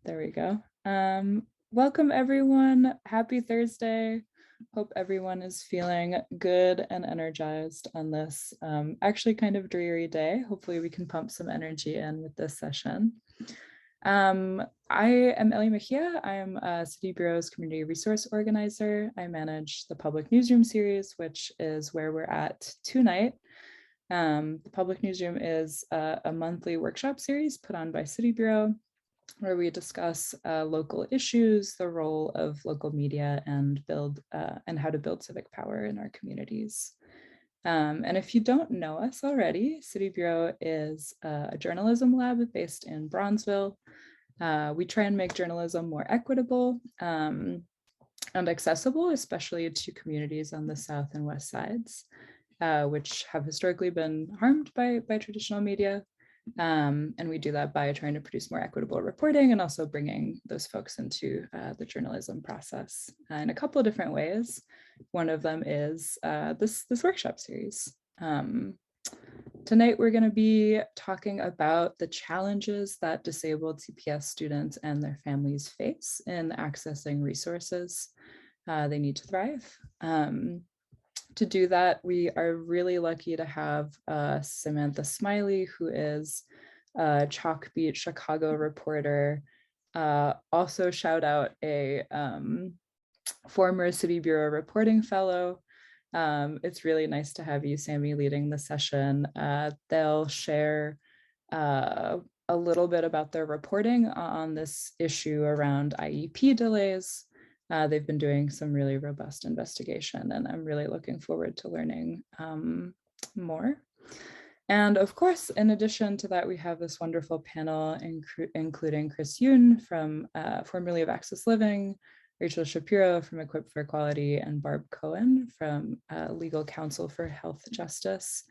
There we go. Welcome everyone. Happy Thursday. Hope everyone is feeling good and energized on this actually kind of dreary day. Hopefully we can pump some energy in with this session. I am Ellie Mejia. I am City Bureau's Community Resource Organizer. I manage the Public Newsroom series, which is where we're at tonight. The Public Newsroom is a monthly workshop series put on by City Bureau, where we discuss local issues, the role of local media, and how to build civic power in our communities. And if you don't know us already, City Bureau is a journalism lab based in Bronzeville. We try and make journalism more equitable and accessible, especially to communities on the south and west sides, which have historically been harmed by traditional media. And we do that by trying to produce more equitable reporting and also bringing those folks into the journalism process in a couple of different ways. One of them is this workshop series. Tonight, we're going to be talking about the challenges that disabled CPS students and their families face in accessing resources they need to thrive. To do that, we are really lucky to have Samantha Smylie, who is a Chalkbeat Chicago reporter. Also shout out a former City Bureau reporting fellow. It's really nice to have you, Sammie, leading the session. They'll share a little bit about their reporting on this issue around IEP delays. They've been doing some really robust investigation, and I'm really looking forward to learning more. And of course, in addition to that, we have this wonderful panel, including Chris Yoon from formerly of Access Living, Rachel Shapiro from Equip for Equality, and Barb Cohen from Legal Counsel for Health Justice,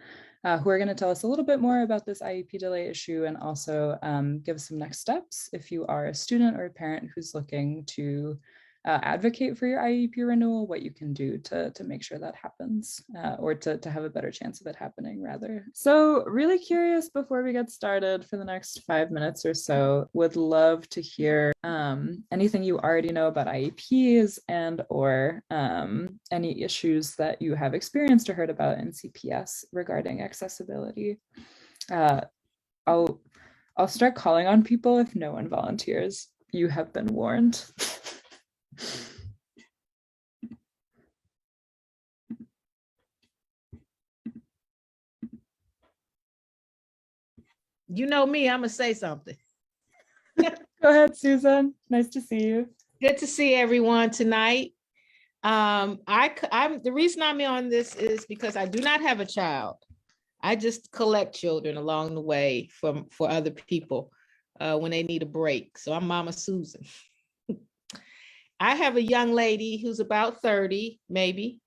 who are going to tell us a little bit more about this IEP delay issue and also give some next steps if you are a student or a parent who's looking to advocate for your IEP renewal, what you can do to make sure that happens, or to have a better chance of it happening, rather. So really curious, before we get started, for the next 5 minutes or so, would love to hear anything you already know about IEPs and or any issues that you have experienced or heard about in CPS regarding accessibility. I'll start calling on people if no one volunteers. You have been warned. You know me, I'm gonna say something. Go ahead, Susan. Nice to see you. Good to see everyone tonight. I'm the reason I'm on this is because I do not have a child. I just collect children along the way for other people when they need a break. So I'm Mama Susan. I have a young lady who's about 30, maybe.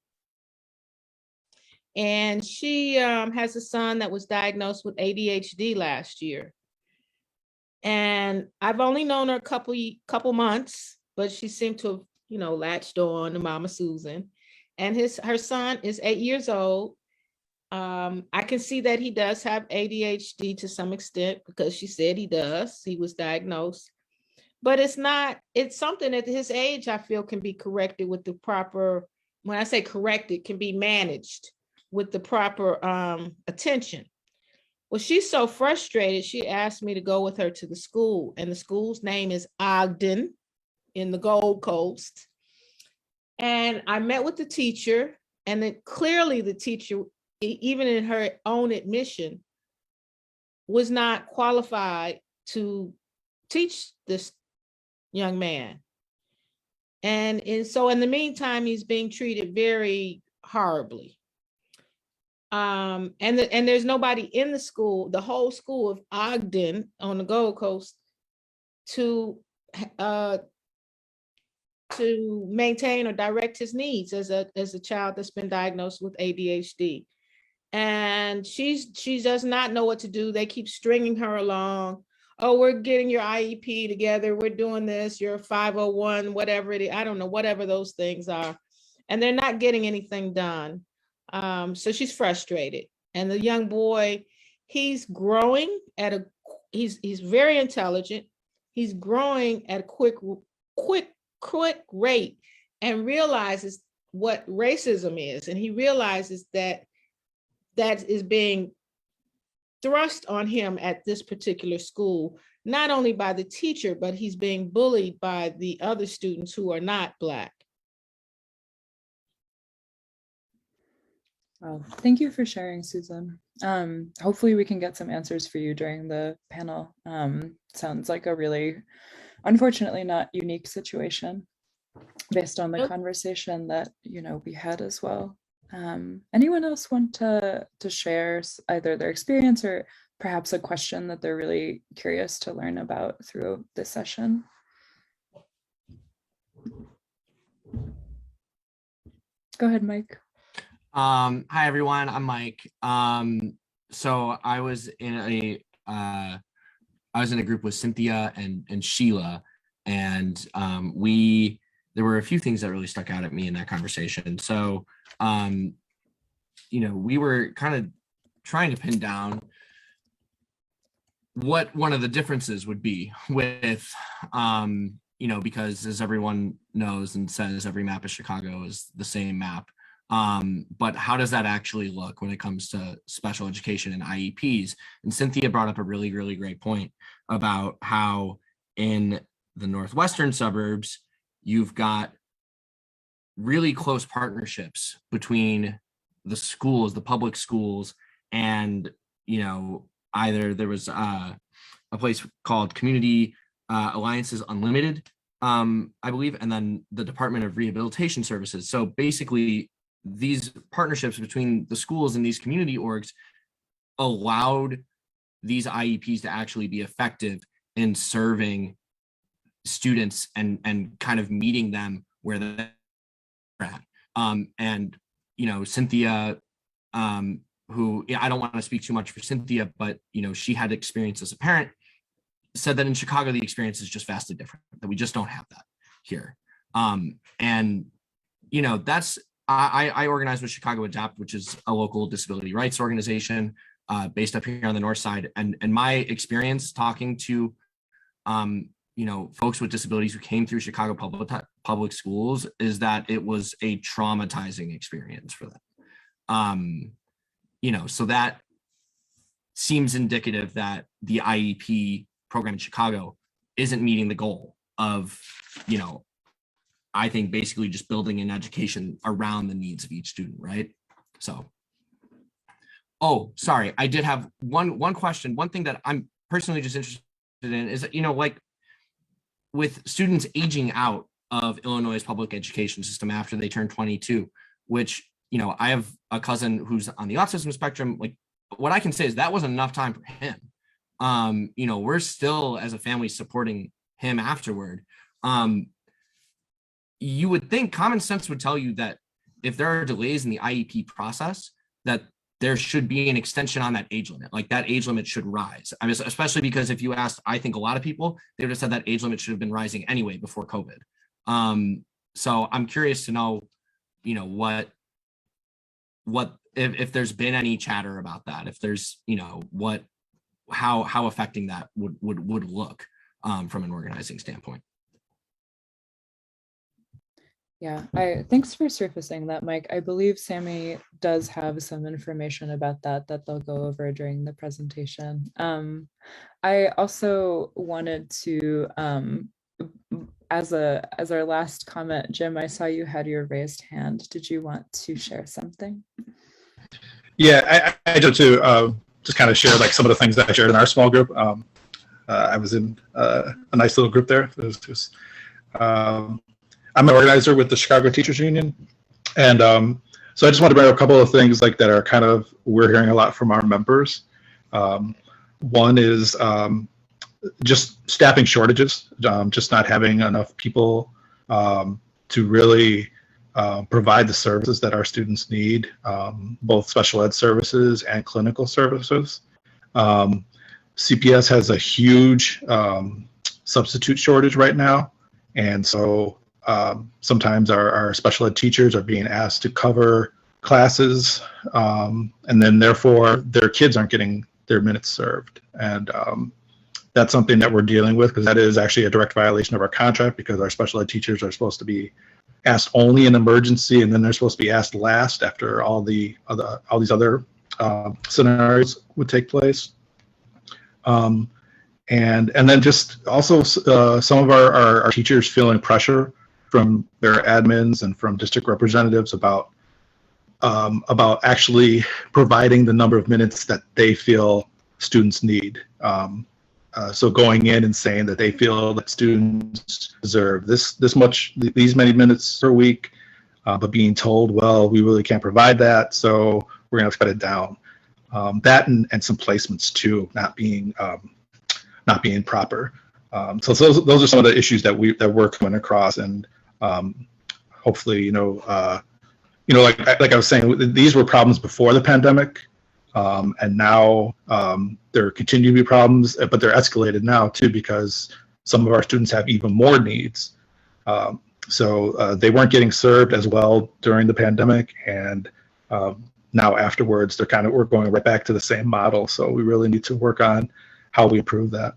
And she has a son that was diagnosed with ADHD last year. And I've only known her a couple months, but she seemed to have, latched on to Mama Susan. And her son is 8 years old. I can see that he does have ADHD to some extent because she said he does. He was diagnosed. But it's something at his age, I feel, can be corrected with the proper, when I say corrected, can be managed with the proper attention. Well, she's so frustrated, she asked me to go with her to the school, and the school's name is Ogden in the Gold Coast. And I met with the teacher, and then clearly the teacher, even in her own admission, was not qualified to teach this young man. And so in the meantime, he's being treated very horribly. And there's nobody in the school, the whole school of Ogden on the Gold Coast, to maintain or direct his needs as a child that's been diagnosed with ADHD. And she does not know what to do. They keep stringing her along. Oh, we're getting your IEP together. We're doing this, your 501, whatever it is. I don't know, whatever those things are. And they're not getting anything done. So she's frustrated. And the young boy, he's growing he's very intelligent. he's growing at a quick rate and realizes what racism is. And he realizes that that is being thrust on him at this particular school, not only by the teacher, but he's being bullied by the other students who are not Black. Well, thank you for sharing, Susan. Hopefully we can get some answers for you during the panel. Sounds like a really, unfortunately, not unique situation based on the conversation that we had as well. Anyone else want to share either their experience or perhaps a question that they're really curious to learn about through this session? Go ahead, Mike. Hi everyone, I'm Mike. So I was in a group with Cynthia and Sheila, and there were a few things that really stuck out at me in that conversation. So we were kind of trying to pin down what one of the differences would be with because as everyone knows and says, every map of Chicago is the same map. But how does that actually look when it comes to special education and IEPs? And Cynthia brought up a really, really great point about how in the northwestern suburbs, you've got really close partnerships between the schools, the public schools, and, either there was a place called Community Alliances Unlimited, I believe, and then the Department of Rehabilitation Services. So basically, these partnerships between the schools and these community orgs allowed these IEPs to actually be effective in serving students and kind of meeting them where they're at. Cynthia, who I don't want to speak too much for Cynthia, but she had experience as a parent, said that in Chicago the experience is just vastly different, that we just don't have that here. That's I organize with Chicago Adapt, which is a local disability rights organization based up here on the north side. And my experience talking to, folks with disabilities who came through Chicago public schools is that it was a traumatizing experience for them. So that seems indicative that the IEP program in Chicago isn't meeting the goal of, I think basically just building an education around the needs of each student, right? So, sorry, I did have one question. One thing that I'm personally just interested in is that, with students aging out of Illinois' public education system after they turn 22, which, I have a cousin who's on the autism spectrum. Like, what I can say is that wasn't enough time for him. We're still as a family supporting him afterward. You would think common sense would tell you that if there are delays in the IEP process, that there should be an extension on that age limit. Like that age limit should rise. I mean, especially because if you asked, I think a lot of people, they would have said that age limit should have been rising anyway before COVID. So I'm curious to know, what if there's been any chatter about that, if there's, how affecting that would look from an organizing standpoint. Yeah, thanks for surfacing that, Mike. I believe Sammie does have some information about that they'll go over during the presentation. I also wanted to, as our last comment, Jim, I saw you had your raised hand. Did you want to share something? Yeah, I did to just kind of share like some of the things that I shared in our small group. I was in a nice little group there. It was just, I'm an organizer with the Chicago Teachers Union. And so I just want to bring up a couple of things like that are kind of, we're hearing a lot from our members. One is just staffing shortages, just not having enough people to really provide the services that our students need, both special ed services and clinical services. CPS has a huge substitute shortage right now. And so sometimes our special ed teachers are being asked to cover classes, and then therefore their kids aren't getting their minutes served. And that's something that we're dealing with, because that is actually a direct violation of our contract, because our special ed teachers are supposed to be asked only in emergency, and then they're supposed to be asked last after all these other scenarios would take place. And then just also some of our teachers feeling pressure from their admins and from district representatives about actually providing the number of minutes that they feel students need. So going in and saying that they feel that students deserve these many minutes per week, but being told, well, we really can't provide that, so we're going to cut it down. That and some placements too, not being proper. So those are some of the issues that we're coming across, and hopefully, like I was saying, these were problems before the pandemic. And now there continue to be problems, but they're escalated now too, because some of our students have even more needs. So they weren't getting served as well during the pandemic, and now afterwards we're going right back to the same model. So we really need to work on how we improve that.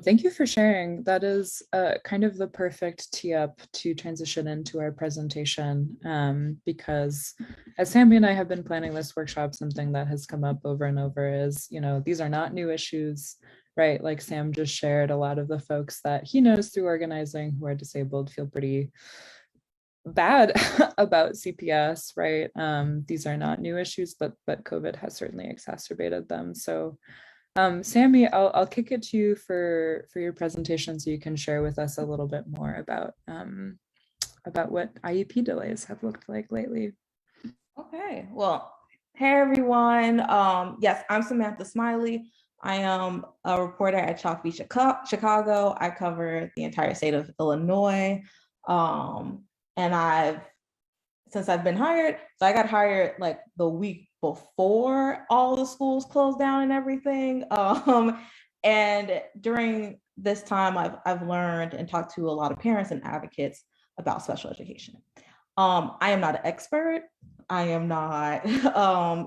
Thank you for sharing. That is kind of the perfect tee up to transition into our presentation, because as Sammie and I have been planning this workshop, something that has come up over and over is, these are not new issues, right? Like Sam just shared, a lot of the folks that he knows through organizing who are disabled feel pretty bad about CPS, right? These are not new issues, but COVID has certainly exacerbated them. So Sammie, I'll kick it to you for your presentation so you can share with us a little bit more about what IEP delays have looked like lately. Okay, well, hey everyone. Yes, I'm Samantha Smylie. I am a reporter at Chalkbeat, Chicago. I cover the entire state of Illinois. And since I've been hired, so I got hired like the week before all the schools closed down and everything. And during this time, I've learned and talked to a lot of parents and advocates about special education. I am not an expert. I am not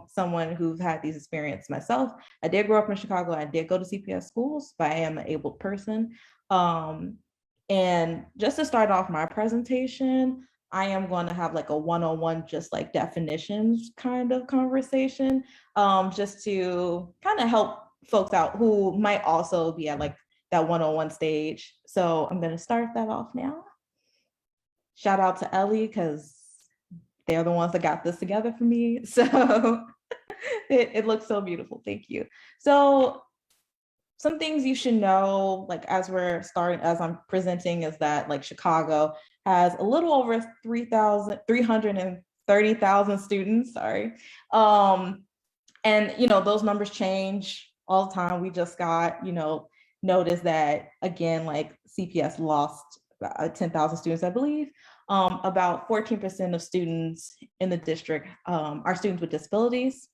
someone who's had these experiences myself. I did grow up in Chicago. I did go to CPS schools, but I am an able person. And just to start off my presentation, I am going to have like a one-on-one, just like definitions kind of conversation, just to kind of help folks out who might also be at like that one-on-one stage. So I'm going to start that off now. Shout out to Ellie, because they're the ones that got this together for me. So it looks so beautiful. Thank you. So some things you should know, like as I'm presenting, is that like Chicago has a little over 330,000 students, sorry. And, those numbers change all the time. We just got, notice that, again, like CPS lost 10,000 students, I believe. About 14% of students in the district are students with disabilities.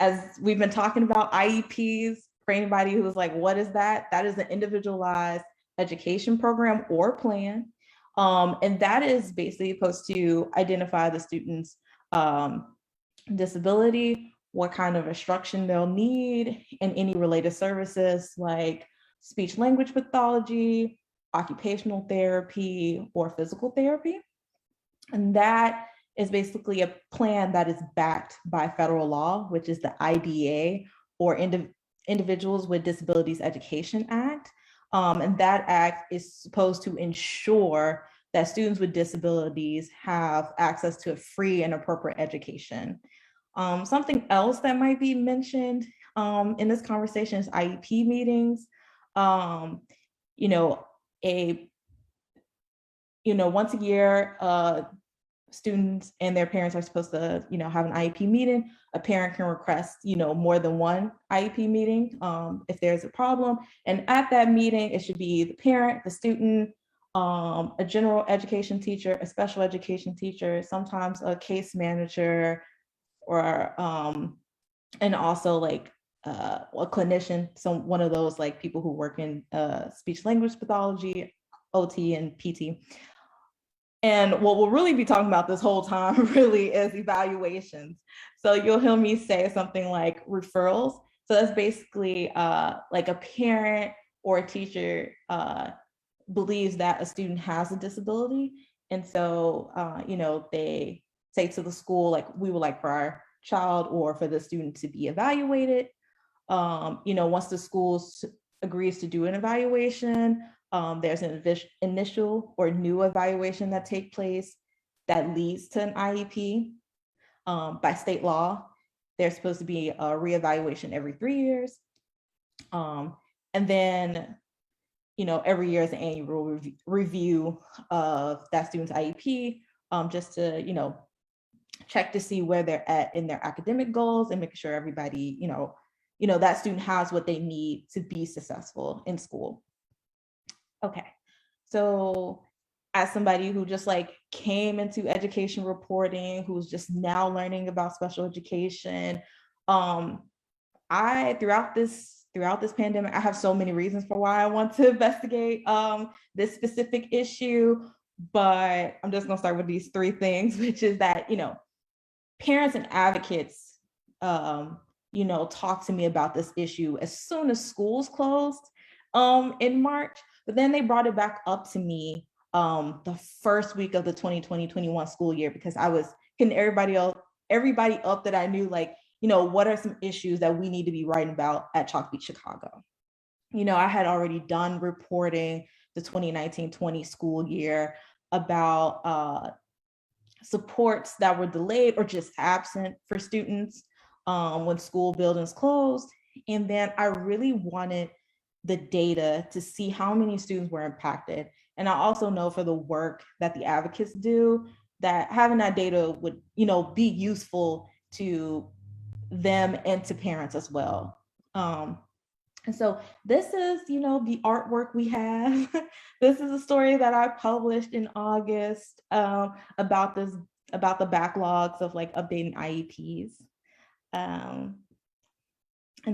As we've been talking about IEPs, for anybody who's like, what is that? That is an individualized education program or plan. And that is basically supposed to identify the student's disability, what kind of instruction they'll need, and any related services like speech language pathology, occupational therapy, or physical therapy. And that is basically a plan that is backed by federal law, which is the IDEA, or Individuals with Disabilities Education Act. And that act is supposed to ensure that students with disabilities have access to a free and appropriate education. Something else that might be mentioned in this conversation is IEP meetings. Once a year, students and their parents are supposed to, have an IEP meeting. A parent can request, more than one IEP meeting if there's a problem. And at that meeting, it should be the parent, the student, a general education teacher, a special education teacher, sometimes a case manager, or and also like a clinician, so one of those like people who work in speech language pathology, OT, and PT. And what we'll really be talking about this whole time really is evaluations. So you'll hear me say something like referrals. So that's basically like a parent or a teacher believes that a student has a disability. And so, they say to the school, like, we would like for our child or for the student to be evaluated. Once the school agrees to do an evaluation, there's an initial or new evaluation that takes place that leads to an IEP. By state law, there's supposed to be a reevaluation every 3 years. And then, every year is an annual review of that student's IEP, just to, check to see where they're at in their academic goals and making sure everybody, that student has what they need to be successful in school. Okay, so as somebody who just like came into education reporting, who's just now learning about special education, I throughout this pandemic, I have so many reasons for why I want to investigate this specific issue, but I'm just gonna start with these 3 things, which is that, parents and advocates, talk to me about this issue as soon as schools closed in March, but then they brought it back up to me the first week of the 2020-21 school year, because I was hitting everybody up that I knew, like, what are some issues that we need to be writing about at Chalkbeat Chicago? I had already done reporting the 2019-20 school year about supports that were delayed or just absent for students when school buildings closed. And then I really wanted the data to see how many students were impacted. And I also know for the work that the advocates do, that having that data would, be useful to them and to parents as well. And so this is, the artwork we have. This is a story that I published in August about the backlogs of like updating IEPs. And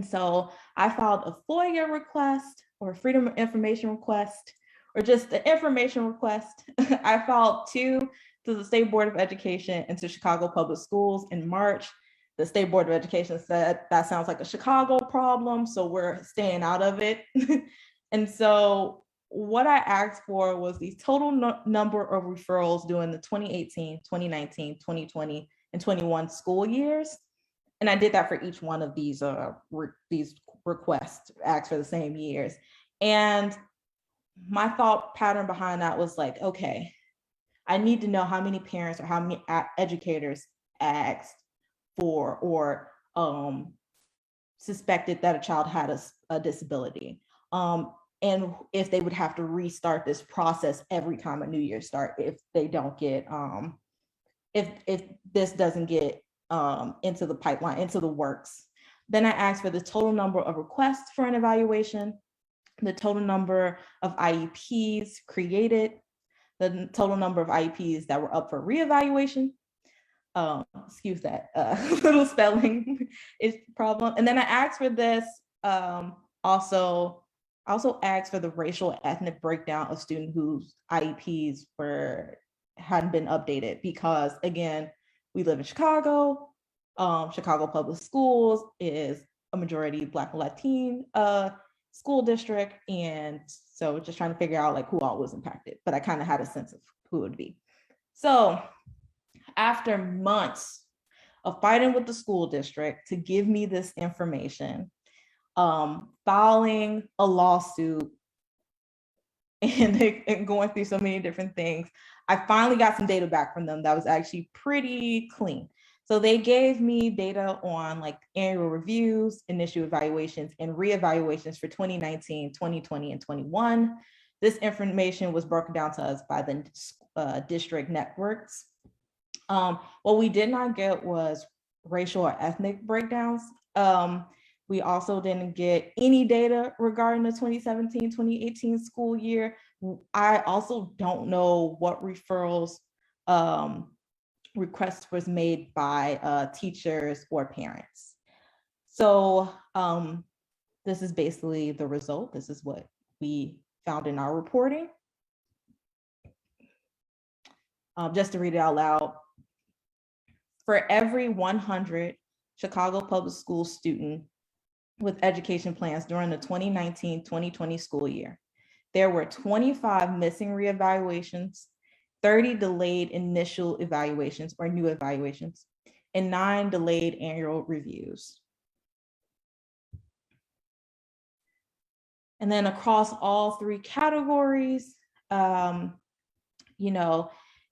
so I filed a FOIA request or Freedom of Information request, or just the information request. I filed 2 to the State Board of Education and to Chicago Public Schools in March. The State Board of Education said that sounds like a Chicago problem, so we're staying out of it. And so what I asked for was the total number of referrals during the 2018, 2019, 2020, and 21 school years. And I did that for each one of these requests, asked for the same years. And my thought pattern behind that was like, okay, I need to know how many parents or how many educators asked for or suspected that a child had a disability. And if they would have to restart this process every time a new year start, if they don't get, if this doesn't get into the pipeline, into the works. Then I asked for the total number of requests for an evaluation, the total number of IEPs created, the total number of IEPs that were up for reevaluation. Excuse that little spelling is problem. And then I asked for this, also asked for the racial ethnic breakdown of students whose IEPs hadn't been updated, because again, we live in Chicago. Chicago Public Schools is a majority Black and Latine school district. And so just trying to figure out like who all was impacted, but I kind of had a sense of who it would be. So after months of fighting with the school district to give me this information, filing a lawsuit and going through so many different things, I finally got some data back from them that was actually pretty clean. So they gave me data on like annual reviews, initial evaluations, and reevaluations for 2019, 2020, and 21. This information was broken down to us by the district networks. What we did not get was racial or ethnic breakdowns. We also didn't get any data regarding the 2017-2018 school year. I also don't know what referrals request was made by teachers or parents. So this is basically the result. This is what we found in our reporting. Just to read it out loud, for every 100 Chicago Public School student with education plans during the 2019-2020 school year. There were 25 missing reevaluations, 30 delayed initial evaluations or new evaluations, and 9 delayed annual reviews. And then across all 3 categories, annual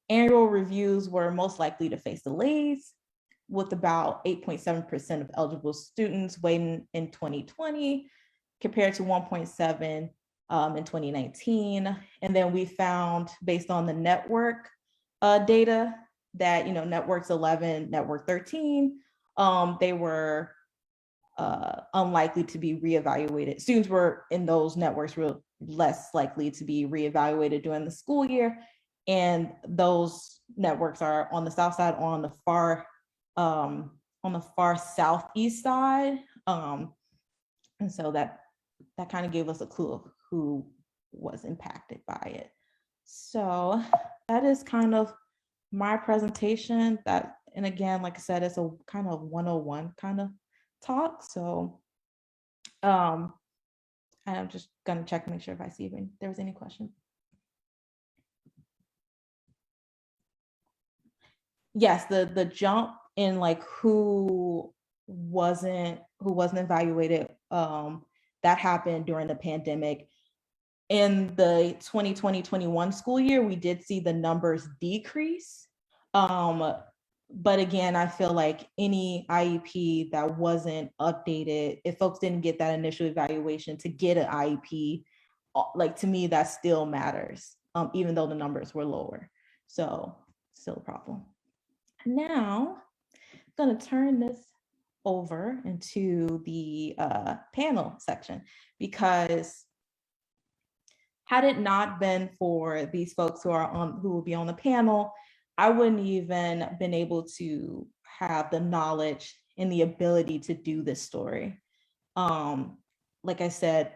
reviews were most likely to face delays, with about 8.7% of eligible students waiting in 2020 compared to 1.7 in 2019. And then we found, based on the network data, that networks 11, network 13, they were unlikely to be reevaluated. Students were in those networks were less likely to be reevaluated during the school year. And those networks are on the south side, on the far southeast side. And so that kind of gave us a clue of who was impacted by it. So that is kind of my presentation. And again, like I said, it's a kind of 101 kind of talk. So I'm just gonna check and make sure if I see if there was any questions. Yes, the jump in like who wasn't evaluated, that happened during the pandemic. In the 2020-21 school year, we did see the numbers decrease. But again, I feel like any IEP that wasn't updated, if folks didn't get that initial evaluation to get an IEP, like to me, that still matters, even though the numbers were lower. So still a problem. Now, I'm going to turn this over into the panel section, because had it not been for these folks who will be on the panel, I wouldn't even been able to have the knowledge and the ability to do this story. Like I said,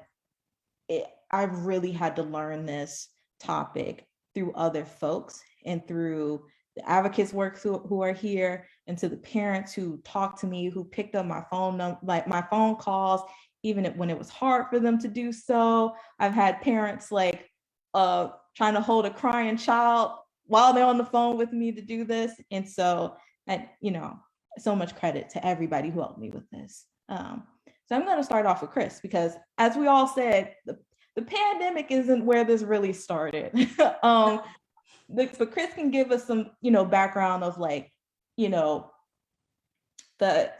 I've really had to learn this topic through other folks and through the advocates work who are here, and to the parents who talked to me, who picked up my phone, like my phone calls, even when it was hard for them to do so. I've had parents like trying to hold a crying child while they're on the phone with me to do this. And so, so much credit to everybody who helped me with this. So I'm going to start off with Chris, because as we all said, the pandemic isn't where this really started. But Chris can give us some, background of the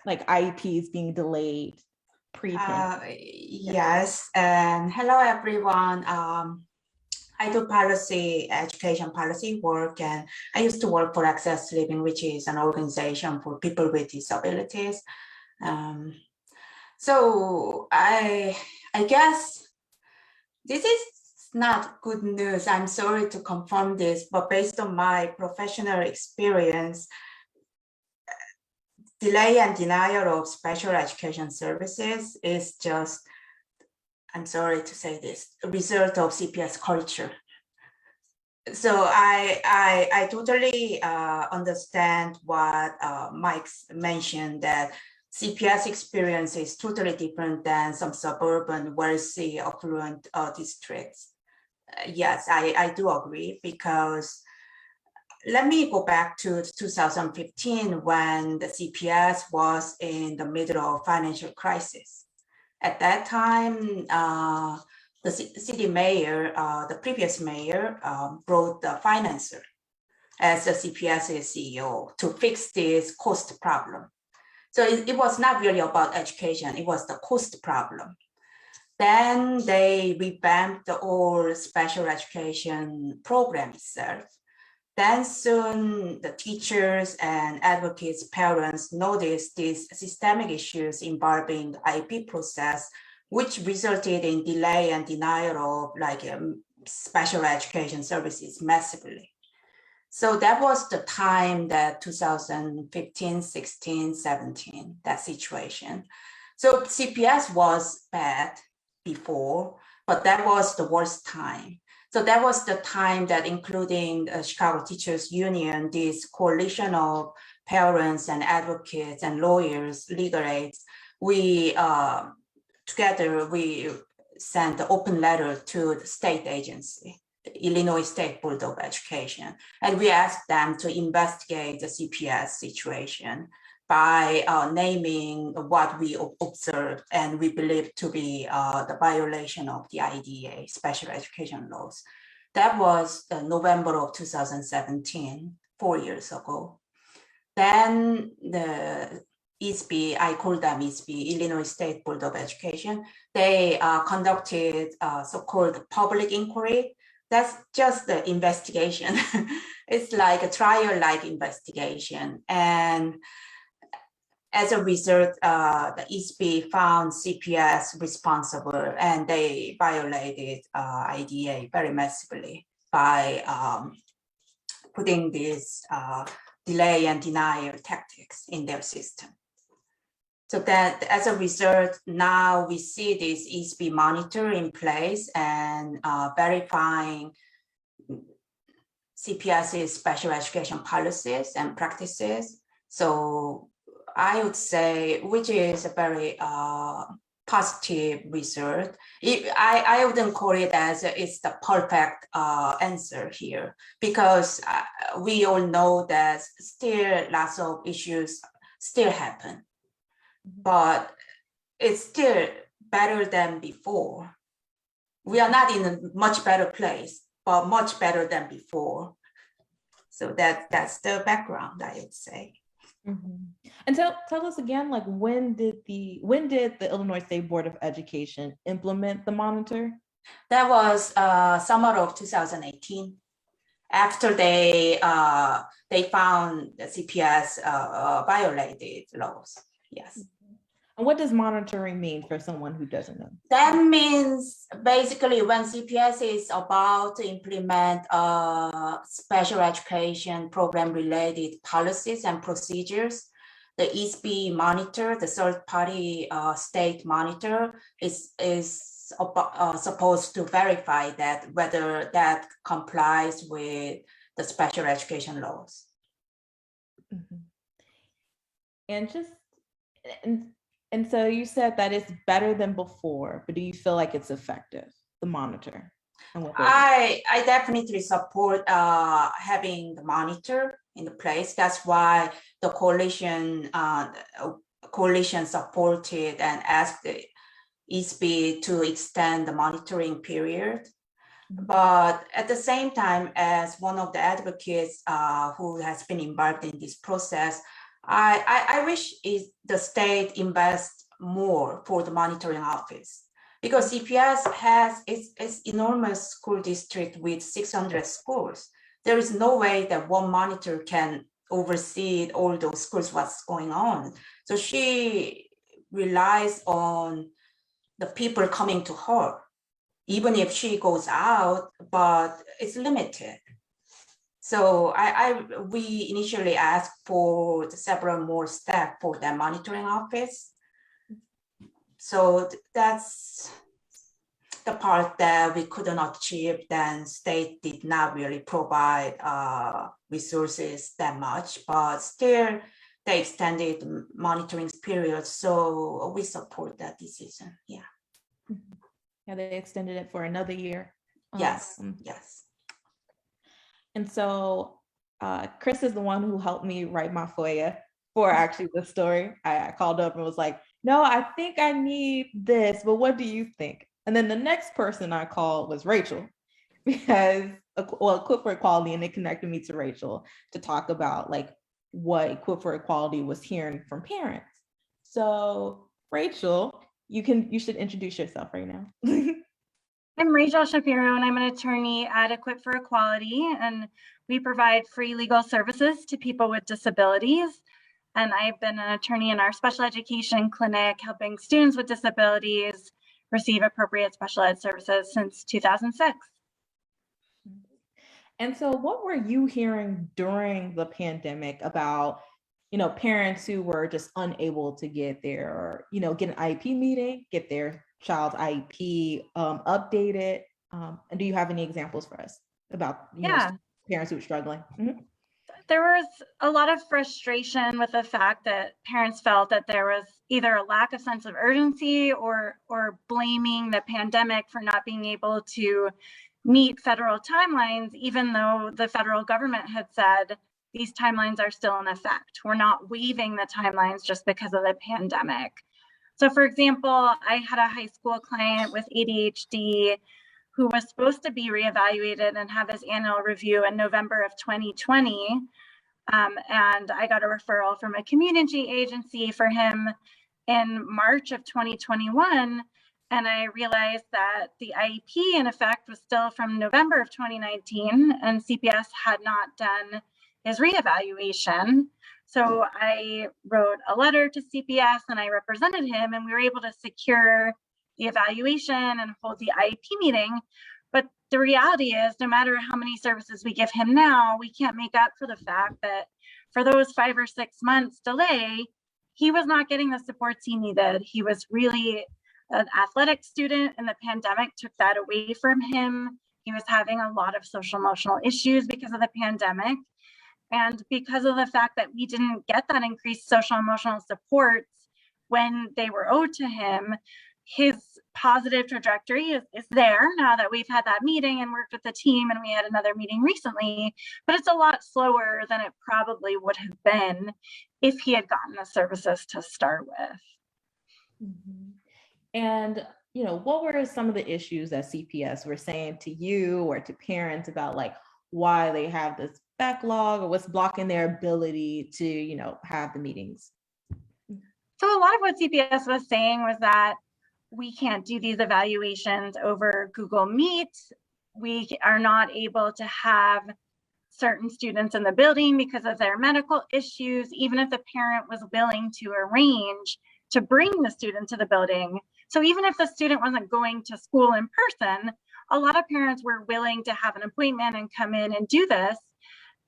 IEPs being delayed pre-pandemic. Yes, and hello everyone. I do education policy work, and I used to work for Access Living, which is an organization for people with disabilities. So I guess this is not good news. I'm sorry to confirm this, but based on my professional experience, delay and denial of special education services is just, I'm sorry to say this, a result of CPS culture. So I totally understand what Mike mentioned, that CPS experience is totally different than some suburban, wealthy, affluent districts. Yes, I do agree, because let me go back to 2015 when the CPS was in the middle of financial crisis. At that time, the city mayor, the previous mayor, brought the financer as the CPS's CEO to fix this cost problem. So it was not really about education, it was the cost problem. Then they revamped the whole special education program itself. Then soon the teachers and advocates, parents noticed these systemic issues involving the IEP process, which resulted in delay and denial of special education services massively. So that was the time, that 2015, 16, 17, that situation. So CPS was bad before, but that was the worst time. So that was the time that, including Chicago Teachers Union, this coalition of parents and advocates and lawyers, legal aides, we together we sent an open letter to the state agency, the Illinois State Board of Education, and we asked them to investigate the CPS situation by naming what we observed and we believe to be the violation of the IDEA, special education laws. That was November of 2017, 4 years ago. Then the ISB, I call them ISB, Illinois State Board of Education, they conducted so-called public inquiry. That's just the investigation. It's like a trial-like investigation. And as a result, the ISB found CPS responsible and they violated IDEA very massively by putting these delay and denial tactics in their system. So that as a result, now we see this ISB monitor in place and verifying CPS's special education policies and practices. So I would say, which is a very positive result. I wouldn't call it as it's the perfect answer here, because we all know that still lots of issues still happen, but it's still better than before. We are not in a much better place, but much better than before. So that's the background, I would say. Mm-hmm. And tell us again, like when did the Illinois State Board of Education implement the monitor? That was summer of 2018. After they found the CPS violated laws. Yes. And what does monitoring mean for someone who doesn't know? That means basically when CPS is about to implement special education program related policies and procedures, the ISB monitor, the third party state monitor is supposed to verify that whether that complies with the special education laws. Mm-hmm. And so you said that it's better than before, but do you feel like it's effective, the monitor? I definitely support having the monitor in the place. That's why the coalition supported and asked the ISB to extend the monitoring period. But at the same time, as one of the advocates who has been involved in this process, I wish the state invests more for the monitoring office, because CPS has its enormous school district with 600 schools. There is no way that one monitor can oversee all those schools, what's going on. So she relies on the people coming to her, even if she goes out, but it's limited. So we initially asked for several more staff for that monitoring office. So that's the part that we could not achieve. Then state did not really provide resources that much, but still they extended monitoring period. So we support that decision. Yeah. Yeah, they extended it for another year. Yes. Yes. And so Chris is the one who helped me write my FOIA for actually the story. I called up and was like, no, I think I need this, but what do you think? And then the next person I called was Rachel, because, well, Equip for Equality, and they connected me to Rachel to talk about like what Equip for Equality was hearing from parents. So Rachel, you should introduce yourself right now. I'm Rachel Shapiro, and I'm an attorney at Equip for Equality, and we provide free legal services to people with disabilities. And I've been an attorney in our special education clinic, helping students with disabilities receive appropriate special ed services since 2006. And so what were you hearing during the pandemic about, parents who were just unable to get their, get an IEP meeting, get their child's IEP updated? And do you have any examples for us about parents who are struggling? Mm-hmm. There was a lot of frustration with the fact that parents felt that there was either a lack of sense of urgency or blaming the pandemic for not being able to meet federal timelines, even though the federal government had said these timelines are still in effect. We're not waiving the timelines just because of the pandemic. So for example, I had a high school client with ADHD who was supposed to be reevaluated and have his annual review in November of 2020. And I got a referral from a community agency for him in March of 2021. And I realized that the IEP in effect was still from November of 2019, and CPS had not done his reevaluation. So I wrote a letter to CPS and I represented him, and we were able to secure the evaluation and hold the IEP meeting. But the reality is, no matter how many services we give him now, we can't make up for the fact that for those 5 or 6 months delay, he was not getting the supports he needed. He was really an athletic student, and the pandemic took that away from him. He was having a lot of social emotional issues because of the pandemic. And because of the fact that we didn't get that increased social emotional supports when they were owed to him, his positive trajectory is there now that we've had that meeting and worked with the team, and we had another meeting recently, but it's a lot slower than it probably would have been if he had gotten the services to start with. Mm-hmm. And, you know, what were some of the issues that CPS were saying to you or to parents about like why they have this backlog or what's blocking their ability to, you know, have the meetings? So a lot of what CPS was saying was that we can't do these evaluations over Google Meet. We are not able to have certain students in the building because of their medical issues, even if the parent was willing to arrange to bring the student to the building. So even if the student wasn't going to school in person, a lot of parents were willing to have an appointment and come in and do this.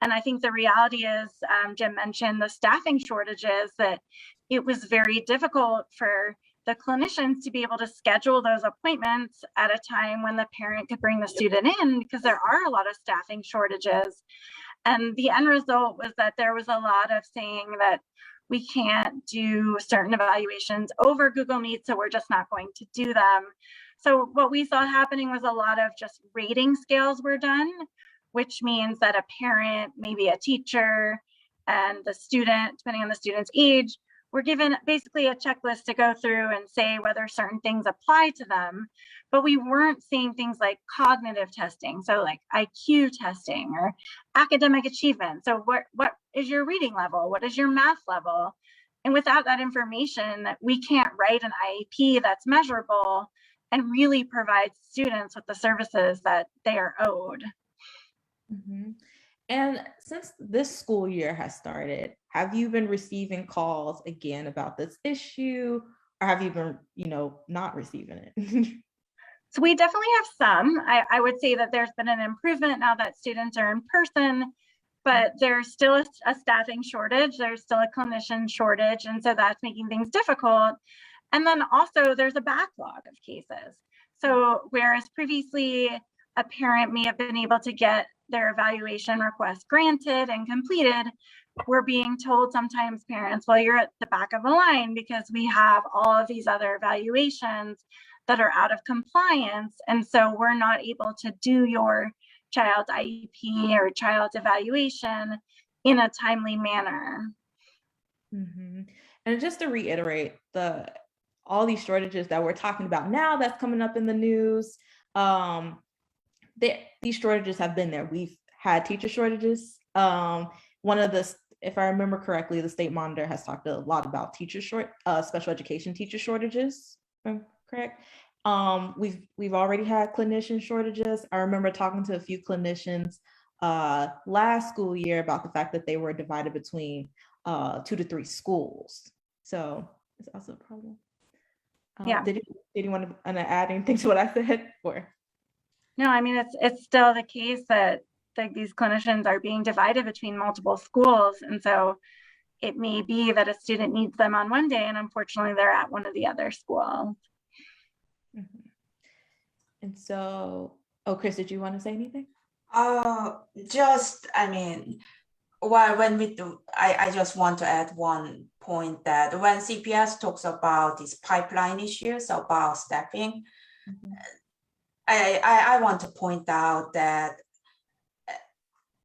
And I think the reality is, Jim mentioned the staffing shortages, that it was very difficult for the clinicians to be able to schedule those appointments at a time when the parent could bring the student in, because there are a lot of staffing shortages. And the end result was that there was a lot of saying that we can't do certain evaluations over Google Meet, so we're just not going to do them. So what we saw happening was a lot of just rating scales were done, which means that a parent, maybe a teacher, and the student, depending on the student's age, were given basically a checklist to go through and say whether certain things apply to them. But we weren't seeing things like cognitive testing, so like IQ testing or academic achievement. So what is your reading level? What is your math level? And without that information, we can't write an IEP that's measurable and really provide students with the services that they are owed. Mm-hmm. And since this school year has started, have you been receiving calls again about this issue, or have you been, you know, not receiving it? So we definitely have some. I would say that there's been an improvement now that students are in person, but there's still a staffing shortage. There's still a clinician shortage. And so that's making things difficult. And then also there's a backlog of cases. So whereas previously a parent may have been able to get their evaluation request granted and completed, we're being told sometimes parents, well, you're at the back of the line because we have all of these other evaluations that are out of compliance. And so we're not able to do your child's IEP or child's evaluation in a timely manner. Mm-hmm. And just to reiterate, all these shortages that we're talking about now that's coming up in the news, these shortages have been there. We've had teacher shortages. One of the, if I remember correctly, the state monitor has talked a lot about special education teacher shortages. Correct. We've already had clinician shortages. I remember talking to a few clinicians last school year about the fact that they were divided between 2 to 3 schools. So it's also a problem. Yeah. Did you want to add anything to what I said? Or no, I mean it's still the case that these clinicians are being divided between multiple schools, and so it may be that a student needs them on one day, and unfortunately they're at one of the other schools. Mm-hmm. And so, Chris, did you want to say anything? Well, when we do, I just want to add one point that when CPS talks about these pipeline issues about staffing, I want to point out that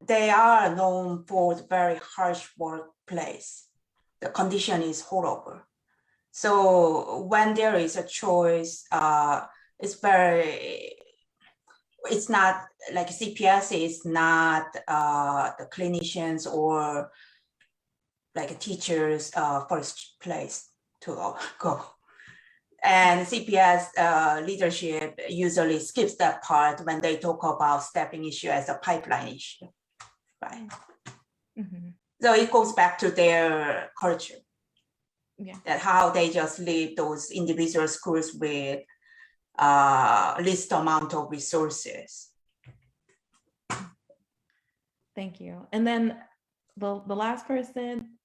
they are known for the very harsh workplace. The condition is horrible. So when there is a choice, it's not like CPS is not the clinicians or like teachers first place to go. And CPS leadership usually skips that part when they talk about staffing issue as a pipeline issue, right? Mm-hmm. So it goes back to their culture. Yeah. That how they just leave those individual schools with least amount of resources. Thank you. And then the last person,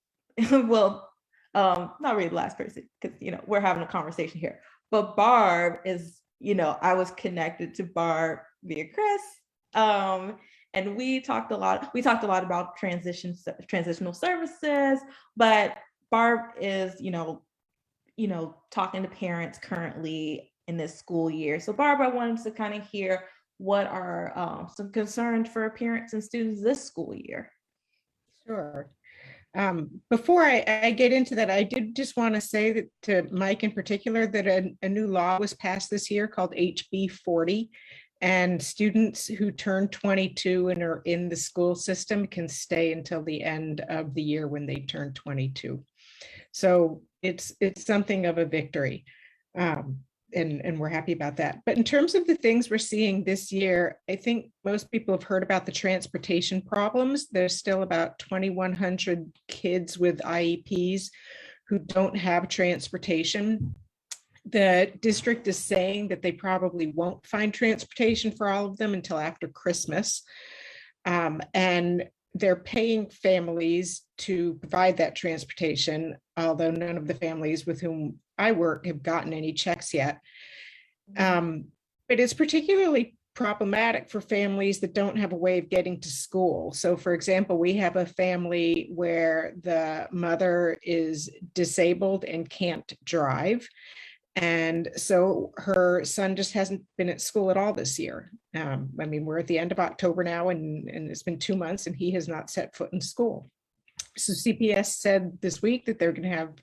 well, not really the last person, because we're having a conversation here. But Barb is, I was connected to Barb via Chris, and we talked a lot about transitional services, but Barb is, talking to parents currently in this school year. So Barb, I wanted to kind of hear what are some concerns for parents and students this school year. Sure. Before I get into that, I did just want to say that to Mike in particular that a new law was passed this year called HB 40, and students who turn 22 and are in the school system can stay until the end of the year when they turn 22. So it's something of a victory. And we're happy about that. But in terms of the things we're seeing this year, I think most people have heard about the transportation problems. There's still about 2,100 kids with IEPs who don't have transportation. The district is saying that they probably won't find transportation for all of them until after Christmas. And they're paying families to provide that transportation, although none of the families with whom I work have gotten any checks yet. But it's particularly problematic for families that don't have a way of getting to school. So for example, we have a family where the mother is disabled and can't drive. And so her son just hasn't been at school at all this year. We're at the end of October now, and it's been 2 months and he has not set foot in school. So CPS said this week that they're going to have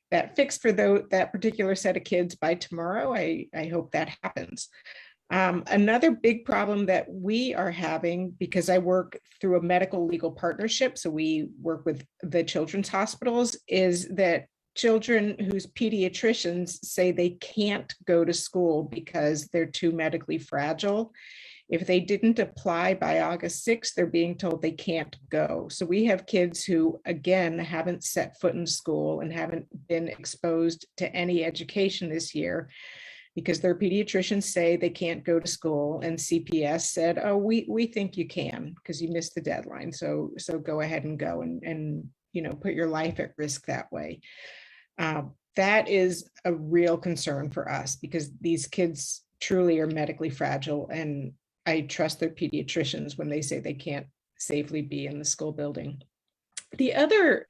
that fixed for that particular set of kids by tomorrow. I hope that happens. Another big problem that we are having, because I work through a medical legal partnership, so we work with the children's hospitals, is that children whose pediatricians say they can't go to school because they're too medically fragile. If they didn't apply by August 6th, they're being told they can't go. So we have kids who, again, haven't set foot in school and haven't been exposed to any education this year because their pediatricians say they can't go to school, and CPS said, oh, we think you can because you missed the deadline. So go ahead and go and put your life at risk that way. That is a real concern for us because these kids truly are medically fragile, and I trust their pediatricians when they say they can't safely be in the school building. The other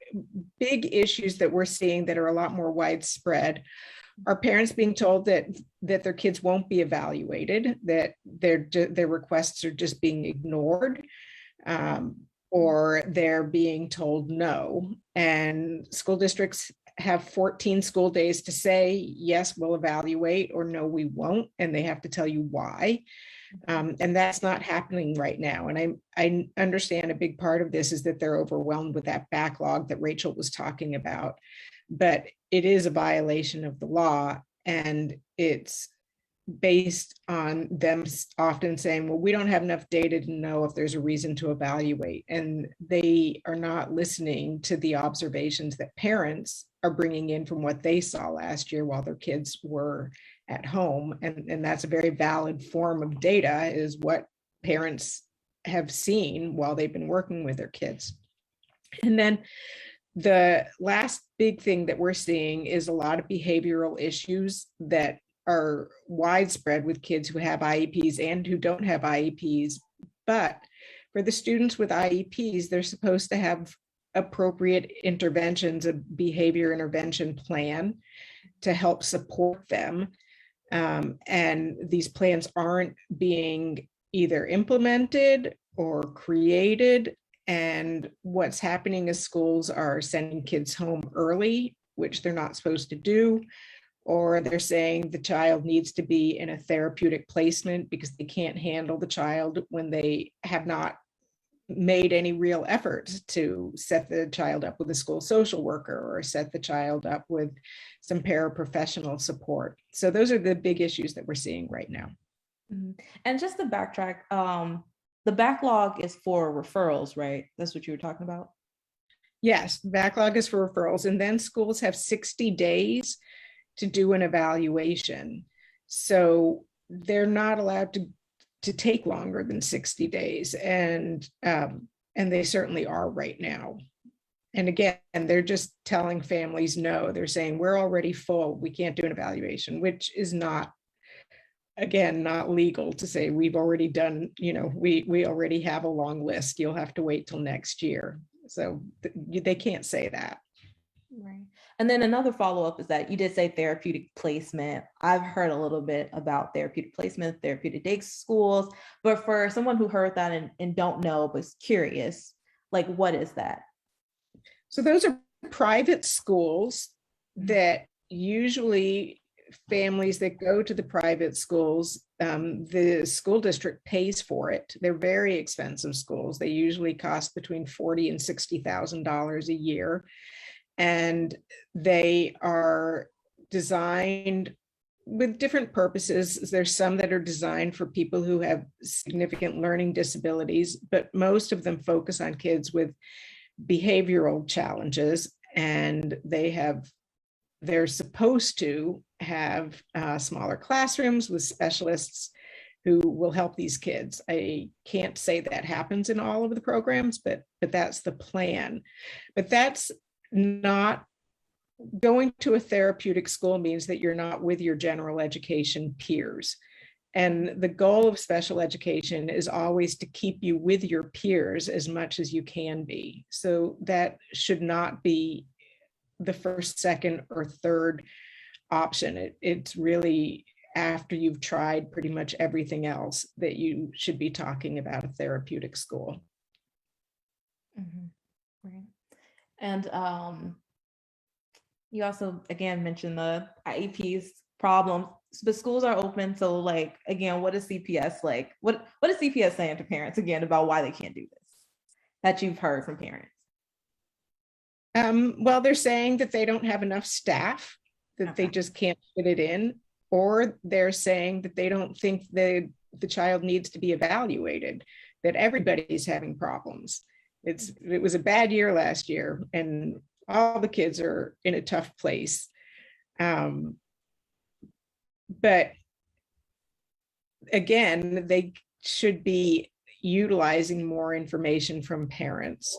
big issues that we're seeing that are a lot more widespread are parents being told that their kids won't be evaluated, that their requests are just being ignored, or they're being told no. And school districts have 14 school days to say, yes, we'll evaluate, or no, we won't. And they have to tell you why. And that's not happening right now. And I understand a big part of this is that they're overwhelmed with that backlog that Rachel was talking about, but it is a violation of the law. And it's based on them often saying, well, we don't have enough data to know if there's a reason to evaluate. And they are not listening to the observations that parents are bringing in from what they saw last year while their kids were at home. And that's a very valid form of data, is what parents have seen while they've been working with their kids. And then the last big thing that we're seeing is a lot of behavioral issues that are widespread with kids who have IEPs and who don't have IEPs, but For the students with IEPs, they're supposed to have appropriate interventions, a behavior intervention plan to help support them. And these plans aren't being either implemented or created. And what's happening is schools are sending kids home early, which they're not supposed to do, or they're saying the child needs to be in a therapeutic placement because they can't handle the child when they have not made any real efforts to set the child up with a school social worker or set the child up with some paraprofessional support. So those are the big issues that we're seeing right now. And just to backtrack, the backlog is for referrals, right? That's what you were talking about? Yes, backlog is for referrals, and then schools have 60 days to do an evaluation. So they're not allowed to take longer than 60 days. And they certainly are right now. And again, they're just telling families no. They're saying, we're already full. We can't do an evaluation, which is not, again, not legal to say we've already done, we already have a long list. You'll have to wait till next year. So they can't say that. Right. And then another follow-up is that you did say therapeutic placement. I've heard a little bit about therapeutic placement, therapeutic day schools, but for someone who heard that and don't know, but is curious, like, what is that? So those are private schools that usually families that go to the private schools, the school district pays for it. They're very expensive schools. They usually cost between $40,000 and $60,000 a year. And they are designed with different purposes. There's some that are designed for people who have significant learning disabilities, but most of them focus on kids with behavioral challenges. And they're supposed to have smaller classrooms with specialists who will help these kids. I can't say that happens in all of the programs, but that's the plan. But that's not going to a therapeutic school means that you're not with your general education peers. And the goal of special education is always to keep you with your peers as much as you can be. So that should not be the first, second, or third option. It's really after you've tried pretty much everything else that you should be talking about a therapeutic school. Mm-hmm. Right. And you also, again, mentioned the IEPs problems, but schools are open. So like, again, what is CPS like? What is CPS saying to parents, again, about why they can't do this that you've heard from parents? Well, they're saying that they don't have enough staff, that they just can't fit it in, or they're saying that they don't think the child needs to be evaluated, that everybody's having problems. It was a bad year last year, and all the kids are in a tough place. But again, they should be utilizing more information from parents.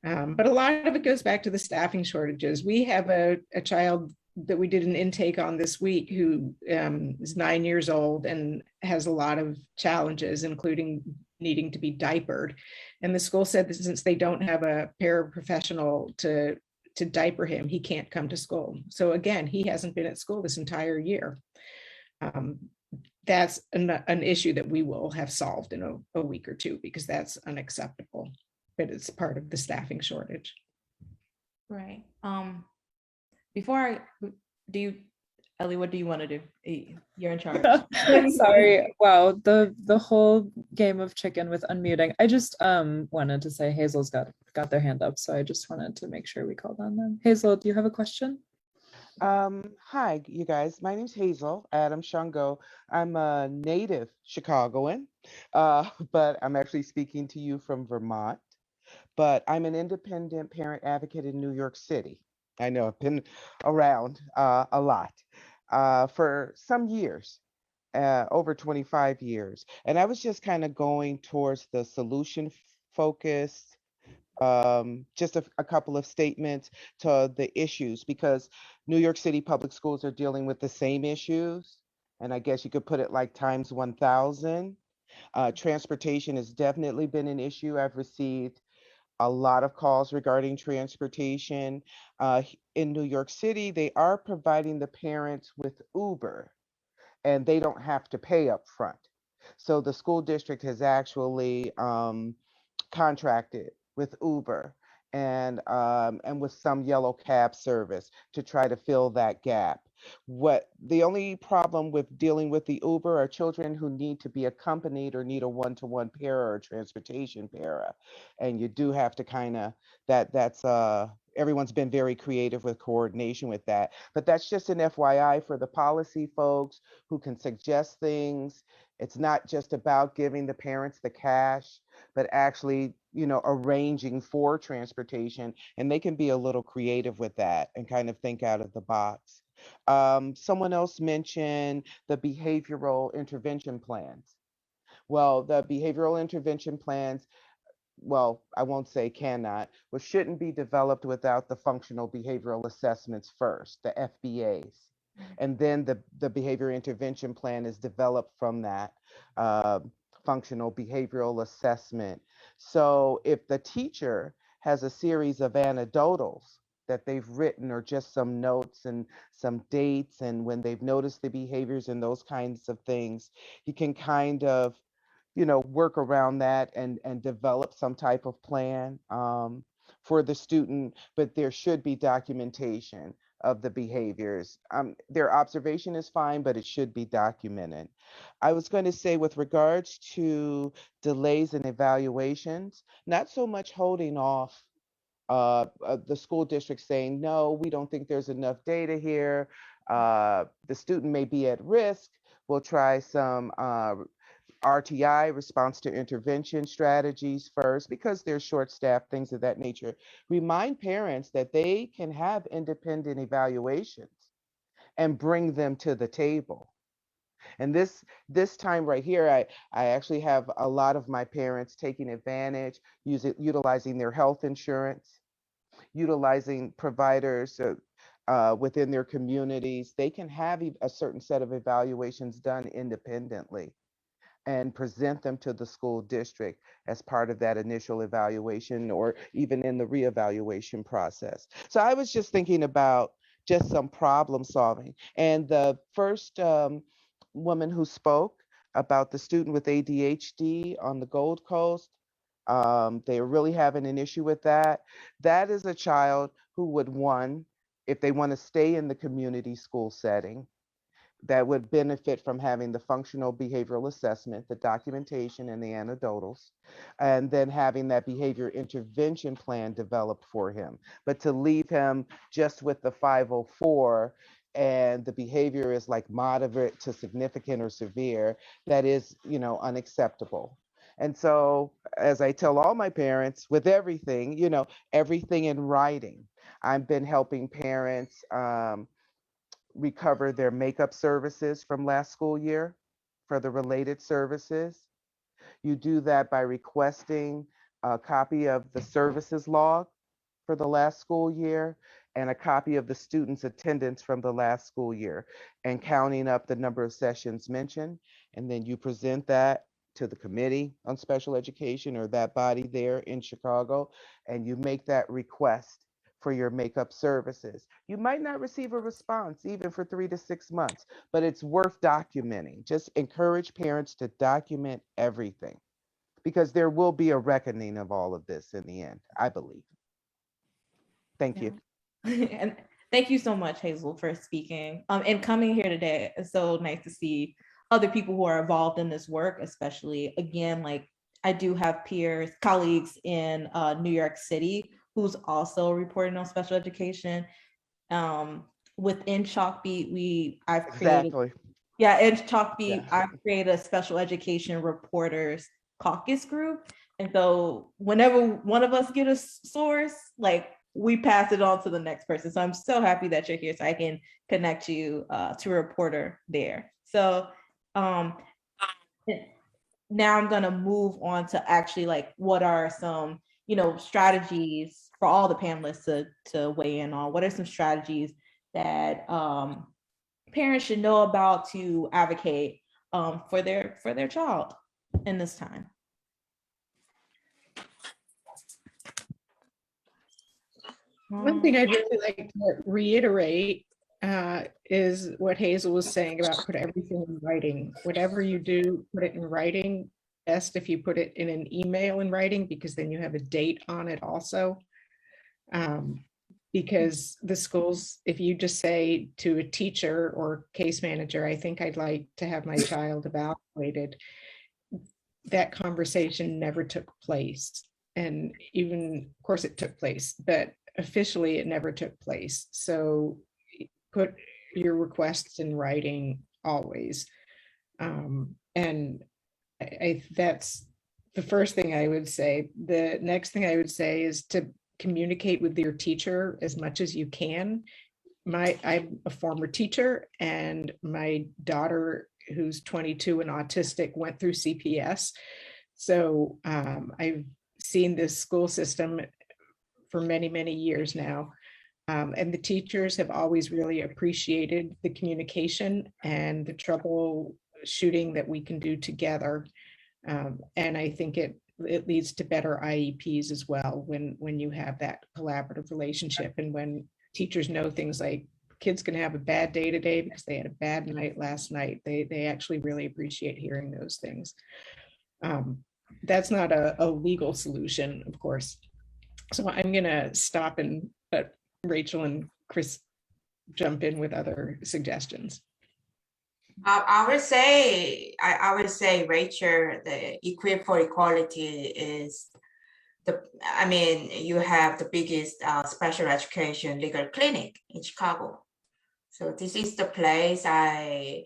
But a lot of it goes back to the staffing shortages. We have a child that we did an intake on this week who is 9 years old and has a lot of challenges, including needing to be diapered. And the school said that since they don't have a paraprofessional to diaper him, he can't come to school. So again, he hasn't been at school this entire year. That's an issue that we will have solved in a week or two, because that's unacceptable, but it's part of the staffing shortage. Right. Ellie, what do you want to do? You're in charge. Sorry. Wow. The whole game of chicken with unmuting. I just wanted to say Hazel's got their hand up, so I just wanted to make sure we called on them. Hazel, do you have a question? Hi, you guys. My name's Hazel Adam Shango. I'm a native Chicagoan, but I'm actually speaking to you from Vermont. But I'm an independent parent advocate in New York City. I know I've been around a lot for some years, over 25 years. And I was just kind of going towards the solution focused, just a couple of statements to the issues, because New York City public schools are dealing with the same issues. And I guess you could put it like times 1,000. Transportation has definitely been an issue. I've received a lot of calls regarding transportation. In New York City, they are providing the parents with Uber, and they don't have to pay up front. So the school district has actually contracted with Uber and with some yellow cab service to try to fill that gap. What the only problem with dealing with the Uber are children who need to be accompanied or need a one-to-one para or transportation para, and you do have to kind of that's everyone's been very creative with coordination with that. But that's just an FYI for the policy folks who can suggest things. It's not just about giving the parents the cash, but actually, arranging for transportation, and they can be a little creative with that and kind of think out of the box. Someone else mentioned the behavioral intervention plans. Well, the behavioral intervention plans, well, I won't say cannot, but shouldn't be developed without the functional behavioral assessments first, the FBAs. And then the behavior intervention plan is developed from that uh, functional behavioral assessment. So if the teacher has a series of anecdotals that they've written or just some notes and some dates and when they've noticed the behaviors and those kinds of things, you can kind of work around that and develop some type of plan for the student, but there should be documentation of the behaviors. Their observation is fine, but it should be documented. I was going to say with regards to delays in evaluations, not so much holding off the school district saying, no, we don't think there's enough data here. The student may be at risk. We'll try some RTI, response to intervention strategies first, because they're short-staffed, things of that nature. Remind parents that they can have independent evaluations and bring them to the table. And this time right here, I actually have a lot of my parents taking advantage, utilizing their health insurance, utilizing providers within their communities. They can have a certain set of evaluations done independently and present them to the school district as part of that initial evaluation or even in the reevaluation process. So I was just thinking about just some problem solving. And the first woman who spoke about the student with ADHD on the Gold Coast, they are really having an issue with that. That is a child who would, one, if they want to stay in the community school setting, that would benefit from having the functional behavioral assessment, the documentation, and the anecdotals, and then having that behavior intervention plan developed for him. But to leave him just with the 504 and the behavior is like moderate to significant or severe, that is, unacceptable. And so, as I tell all my parents, with everything, everything in writing. I've been helping parents recover their makeup services from last school year for the related services. You do that by requesting a copy of the services log for the last school year and a copy of the student's attendance from the last school year and counting up the number of sessions mentioned. And then you present that to the Committee on Special Education or that body there in Chicago, and you make that request for your makeup services. You might not receive a response even for 3 to 6 months, but it's worth documenting. Just encourage parents to document everything because there will be a reckoning of all of this in the end, I believe. Thank you. And thank you so much, Hazel, for speaking and coming here today. It's so nice to see other people who are involved in this work, especially, again, like I do have peers, colleagues in New York City who's also reporting on special education. Within Chalkbeat, I've created, Exactly. yeah, in Chalkbeat, Yeah. I've created a special education reporters caucus group. And so whenever one of us get a source, like we pass it on to the next person. So I'm so happy that you're here so I can connect you to a reporter there. So now I'm gonna move on to actually like what are some, strategies for all the panelists to weigh in on. What are some strategies that parents should know about to advocate for their child? in this time. One thing I'd really like to reiterate is what Hazel was saying about put everything in writing. Whatever you do, put it in writing. Best if you put it in an email in writing, because then you have a date on it also. Because the schools, if you just say to a teacher or case manager, I think I'd like to have my child evaluated, that conversation never took place. And even, of course it took place, but officially it never took place. So put your requests in writing always. And that's the first thing I would say. The next thing I would say is to communicate with your teacher as much as you can. I'm a former teacher, and my daughter, who's 22 and autistic, went through CPS. So I've seen this school system for many, many years now. And the teachers have always really appreciated the communication and the troubleshooting that we can do together. And I think it leads to better IEPs as well when you have that collaborative relationship, and when teachers know things like kids can have a bad day today because they had a bad night last night. They actually really appreciate hearing those things. That's not a legal solution, of course. So I'm gonna stop and let Rachel and Chris jump in with other suggestions. I would say, Rachel, the Equip for Equality is you have the biggest special education legal clinic in Chicago. So this is the place I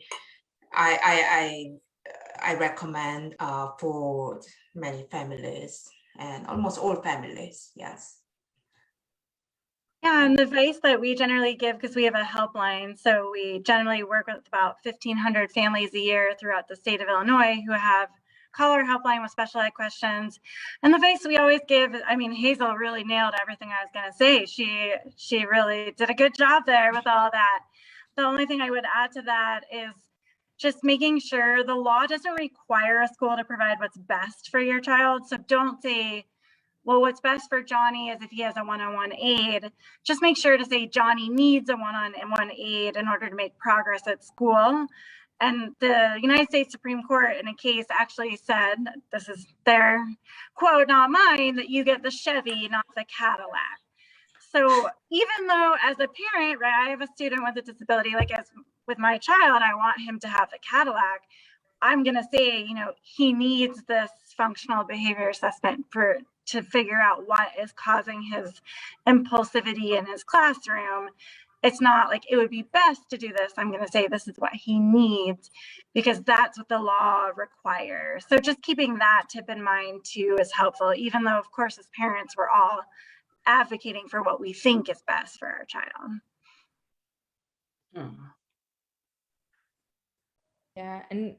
recommend for many families and almost all families. Yes. Yeah, and the advice that we generally give, because we have a helpline, so we generally work with about 1,500 families a year throughout the state of Illinois who have call our helpline with special ed questions. And the advice we always give, I mean, Hazel really nailed everything I was going to say. She really did a good job there with all that. The only thing I would add to that is just making sure the law doesn't require a school to provide what's best for your child. So don't say, well, what's best for Johnny is if he has a one-on-one aid. Just make sure to say Johnny needs a one-on-one aid in order to make progress at school. And the United States Supreme Court in a case actually said, this is their quote, not mine, that you get the Chevy, not the Cadillac. So even though as a parent, right, I have a student with a disability, like as with my child, I want him to have the Cadillac. I'm going to say, he needs this functional behavior assessment to figure out what is causing his impulsivity in his classroom. It's not like it would be best to do this. I'm going to say this is what he needs because that's what the law requires. So just keeping that tip in mind too is helpful, even though, of course, as parents, we're all advocating for what we think is best for our child. Yeah, and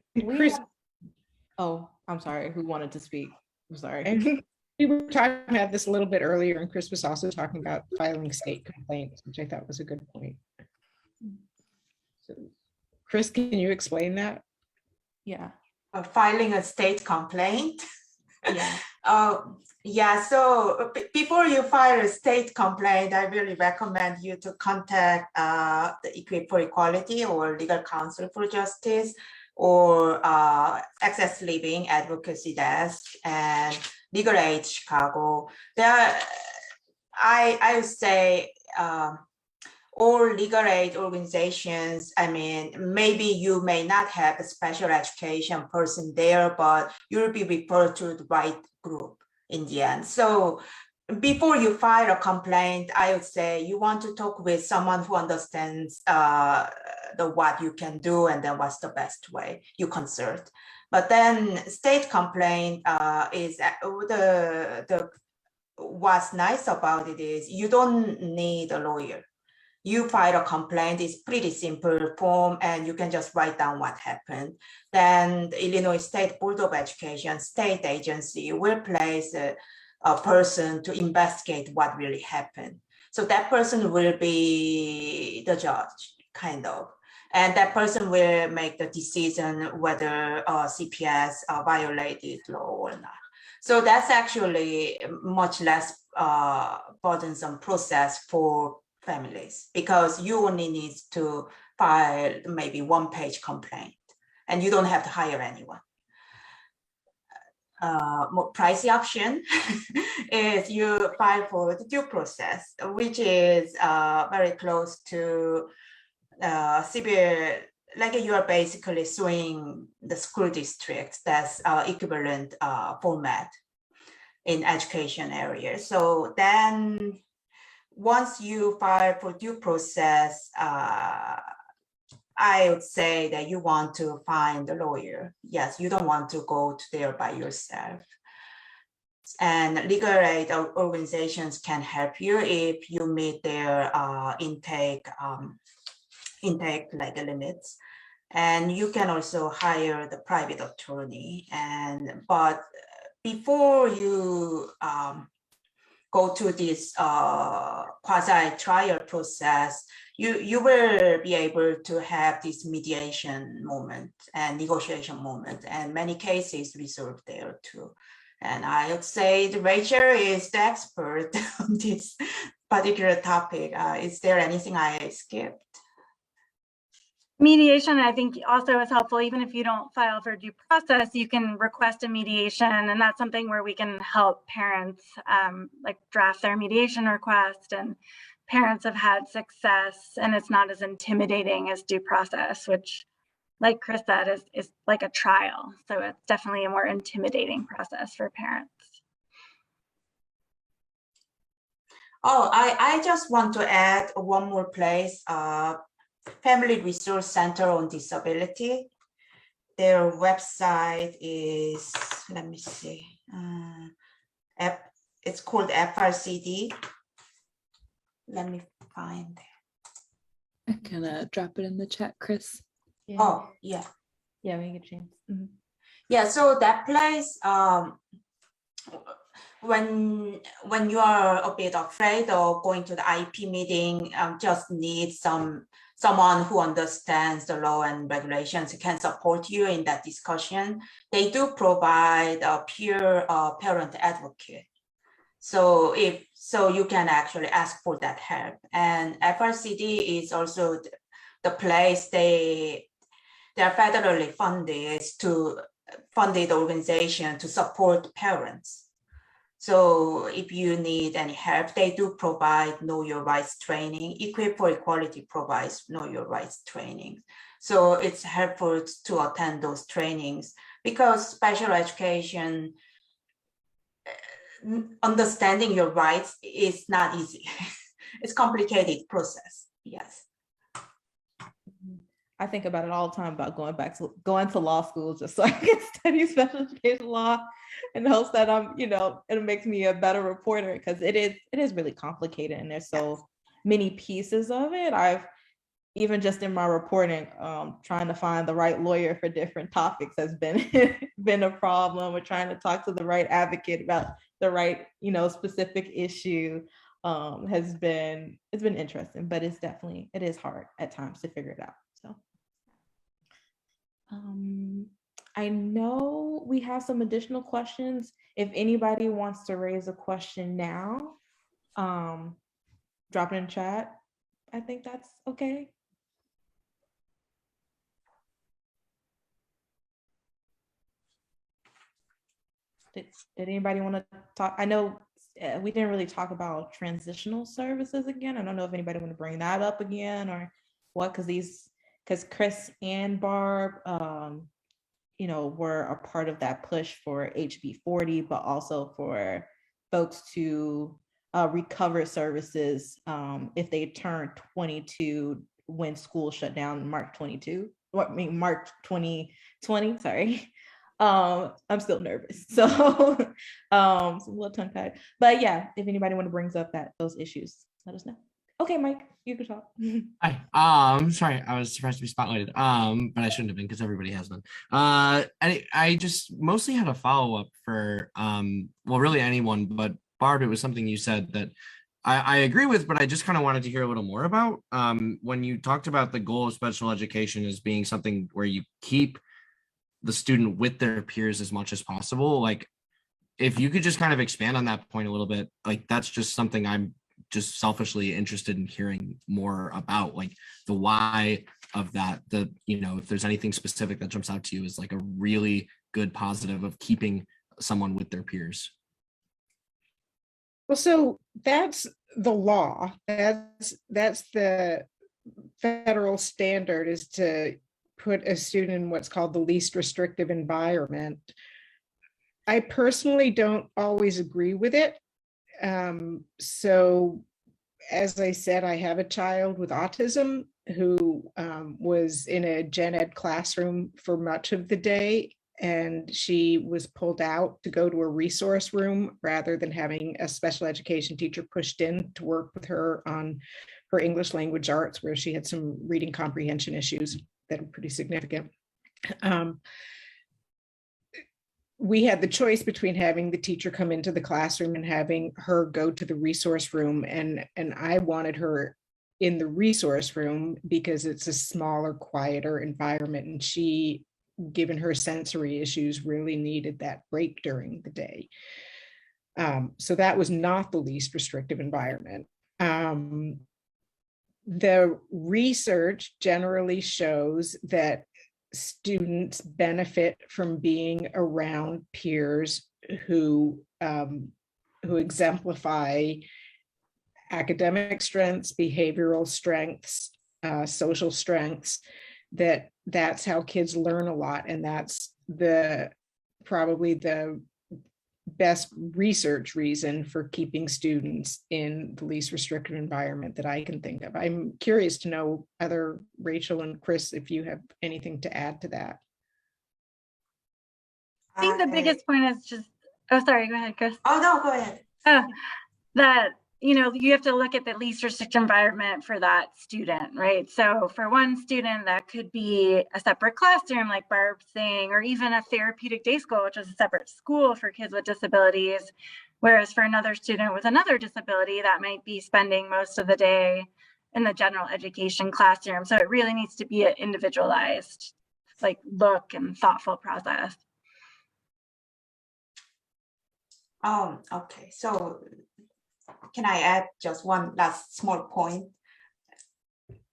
I'm sorry, who wanted to speak? I'm sorry. We were talking about this a little bit earlier, and Chris was also talking about filing state complaints, which I thought was a good point. So, Chris, can you explain that? Yeah. Filing a state complaint. Yeah. So before you file a state complaint, I really recommend you to contact the Equip for Equality or Legal Counsel for Justice or Access Living Advocacy Desk and Legal Aid Chicago. I would say all legal aid organizations, maybe you may not have a special education person there, but you'll be referred to the right group in the end. So before you file a complaint, I would say you want to talk with someone who understands what you can do and then what's the best way you consult. But then state complaint is what's nice about it is you don't need a lawyer. You file a complaint, it's pretty simple form, and you can just write down what happened. Then the Illinois State Board of Education, state agency, will place a person to investigate what really happened. So that person will be the judge, kind of. And that person will make the decision whether CPS violated law or not. So that's actually much less burdensome process for families, because you only need to file maybe one-page complaint and you don't have to hire anyone. More pricey option is you file for the due process, which is very close to civil, like you are basically suing the school district. That's equivalent format in education area. So then once you file for due process, I would say that you want to find a lawyer. Yes, you don't want to go to there by yourself. And legal aid organizations can help you if you meet their intake like limits. And you can also hire the private attorney. But before you go to this quasi-trial process, you will be able to have this mediation moment and negotiation moment, and many cases resolved there too. And I would say that Rachel is the expert on this particular topic. Is there anything I skipped? Mediation, I think, also is helpful. Even if you don't file for due process, you can request a mediation, and that's something where we can help parents like draft their mediation request, and parents have had success, and it's not as intimidating as due process, which, like Chris said, is like a trial. So it's definitely a more intimidating process for parents. Oh, I just want to add one more place. Family Resource Center on Disability. Their website is, let me see, it's called FRCD. Let me find it. I can drop it in the chat, Chris. Yeah. Oh, yeah. Yeah, we get a chance. Mm-hmm. Yeah, so that place, when you are a bit afraid of going to the IEP meeting, just need someone who understands the law and regulations can support you in that discussion. They do provide a peer parent advocate. So you can actually ask for that help. And FRCD is also the place they are federally funded organization to support parents. So if you need any help, they do provide Know Your Rights training. Equip for Equality provides Know Your Rights training. So it's helpful to attend those trainings, because special education, understanding your rights is not easy. It's a complicated process, yes. I think about it all the time about going to law school just so I can study special education law, in hopes that it makes me a better reporter, because it is really complicated and there's so many pieces of it. I've even just in my reporting, trying to find the right lawyer for different topics has been a problem. We're trying to talk to the right advocate about the right, specific issue. It's been interesting, but it is hard at times to figure it out. So I know we have some additional questions. If anybody wants to raise a question now, drop it in chat. I think that's okay. Did anybody want to talk? I know we didn't really talk about transitional services again. I don't know if anybody want to bring that up again or what, because Chris and Barb, were a part of that push for HB 40, but also for folks to recover services if they turn 22 when school shut down March 2020, sorry. I'm still nervous, so I'm a little tongue-tied. But yeah, if anybody want to bring up those issues, let us know. Okay, Mike, you can talk. Hi. I'm sorry, I was surprised to be spotlighted. But I shouldn't have been, because everybody has been. I just mostly had a follow-up for well, really anyone, but Barb, it was something you said that I agree with, but I just kind of wanted to hear a little more about when you talked about the goal of special education as being something where you keep the student with their peers as much as possible. Like, if you could just kind of expand on that point a little bit, like that's just something I'm just selfishly interested in hearing more about, like the why of that. If there's anything specific that jumps out to you as like a really good positive of keeping someone with their peers. Well, so that's the law. That's the federal standard, is to put a student in what's called the least restrictive environment. I personally don't always agree with it. So as I said, I have a child with autism who was in a gen ed classroom for much of the day, and she was pulled out to go to a resource room rather than having a special education teacher pushed in to work with her on her English language arts, where she had some reading comprehension issues that are pretty significant. We had the choice between having the teacher come into the classroom and having her go to the resource room. And I wanted her in the resource room because it's a smaller, quieter environment. And she, given her sensory issues, really needed that break during the day. So that was not the least restrictive environment. The research generally shows that students benefit from being around peers who exemplify academic strengths, behavioral strengths, social strengths. That's how kids learn a lot, and that's probably the best research reason for keeping students in the least restrictive environment that I can think of. I'm curious to know, either Rachel and Chris, if you have anything to add to that. I think the biggest point is just, oh, sorry, go ahead, Chris. Oh, no, go ahead. That, you have to look at the least restricted environment for that student, right? So for one student, that could be a separate classroom, like Barb's saying, or even a therapeutic day school, which is a separate school for kids with disabilities. Whereas for another student with another disability, that might be spending most of the day in the general education classroom. So it really needs to be an individualized, like, look and thoughtful process. Okay, so can I add just one last small point?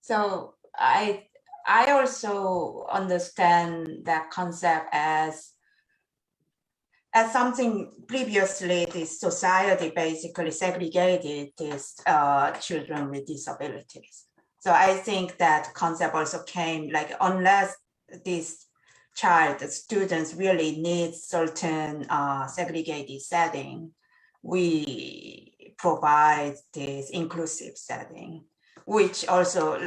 So I also understand that concept as something previously this society basically segregated these children with disabilities. So I think that concept also came, like, unless this students really need certain segregated setting, we provide this inclusive setting, which also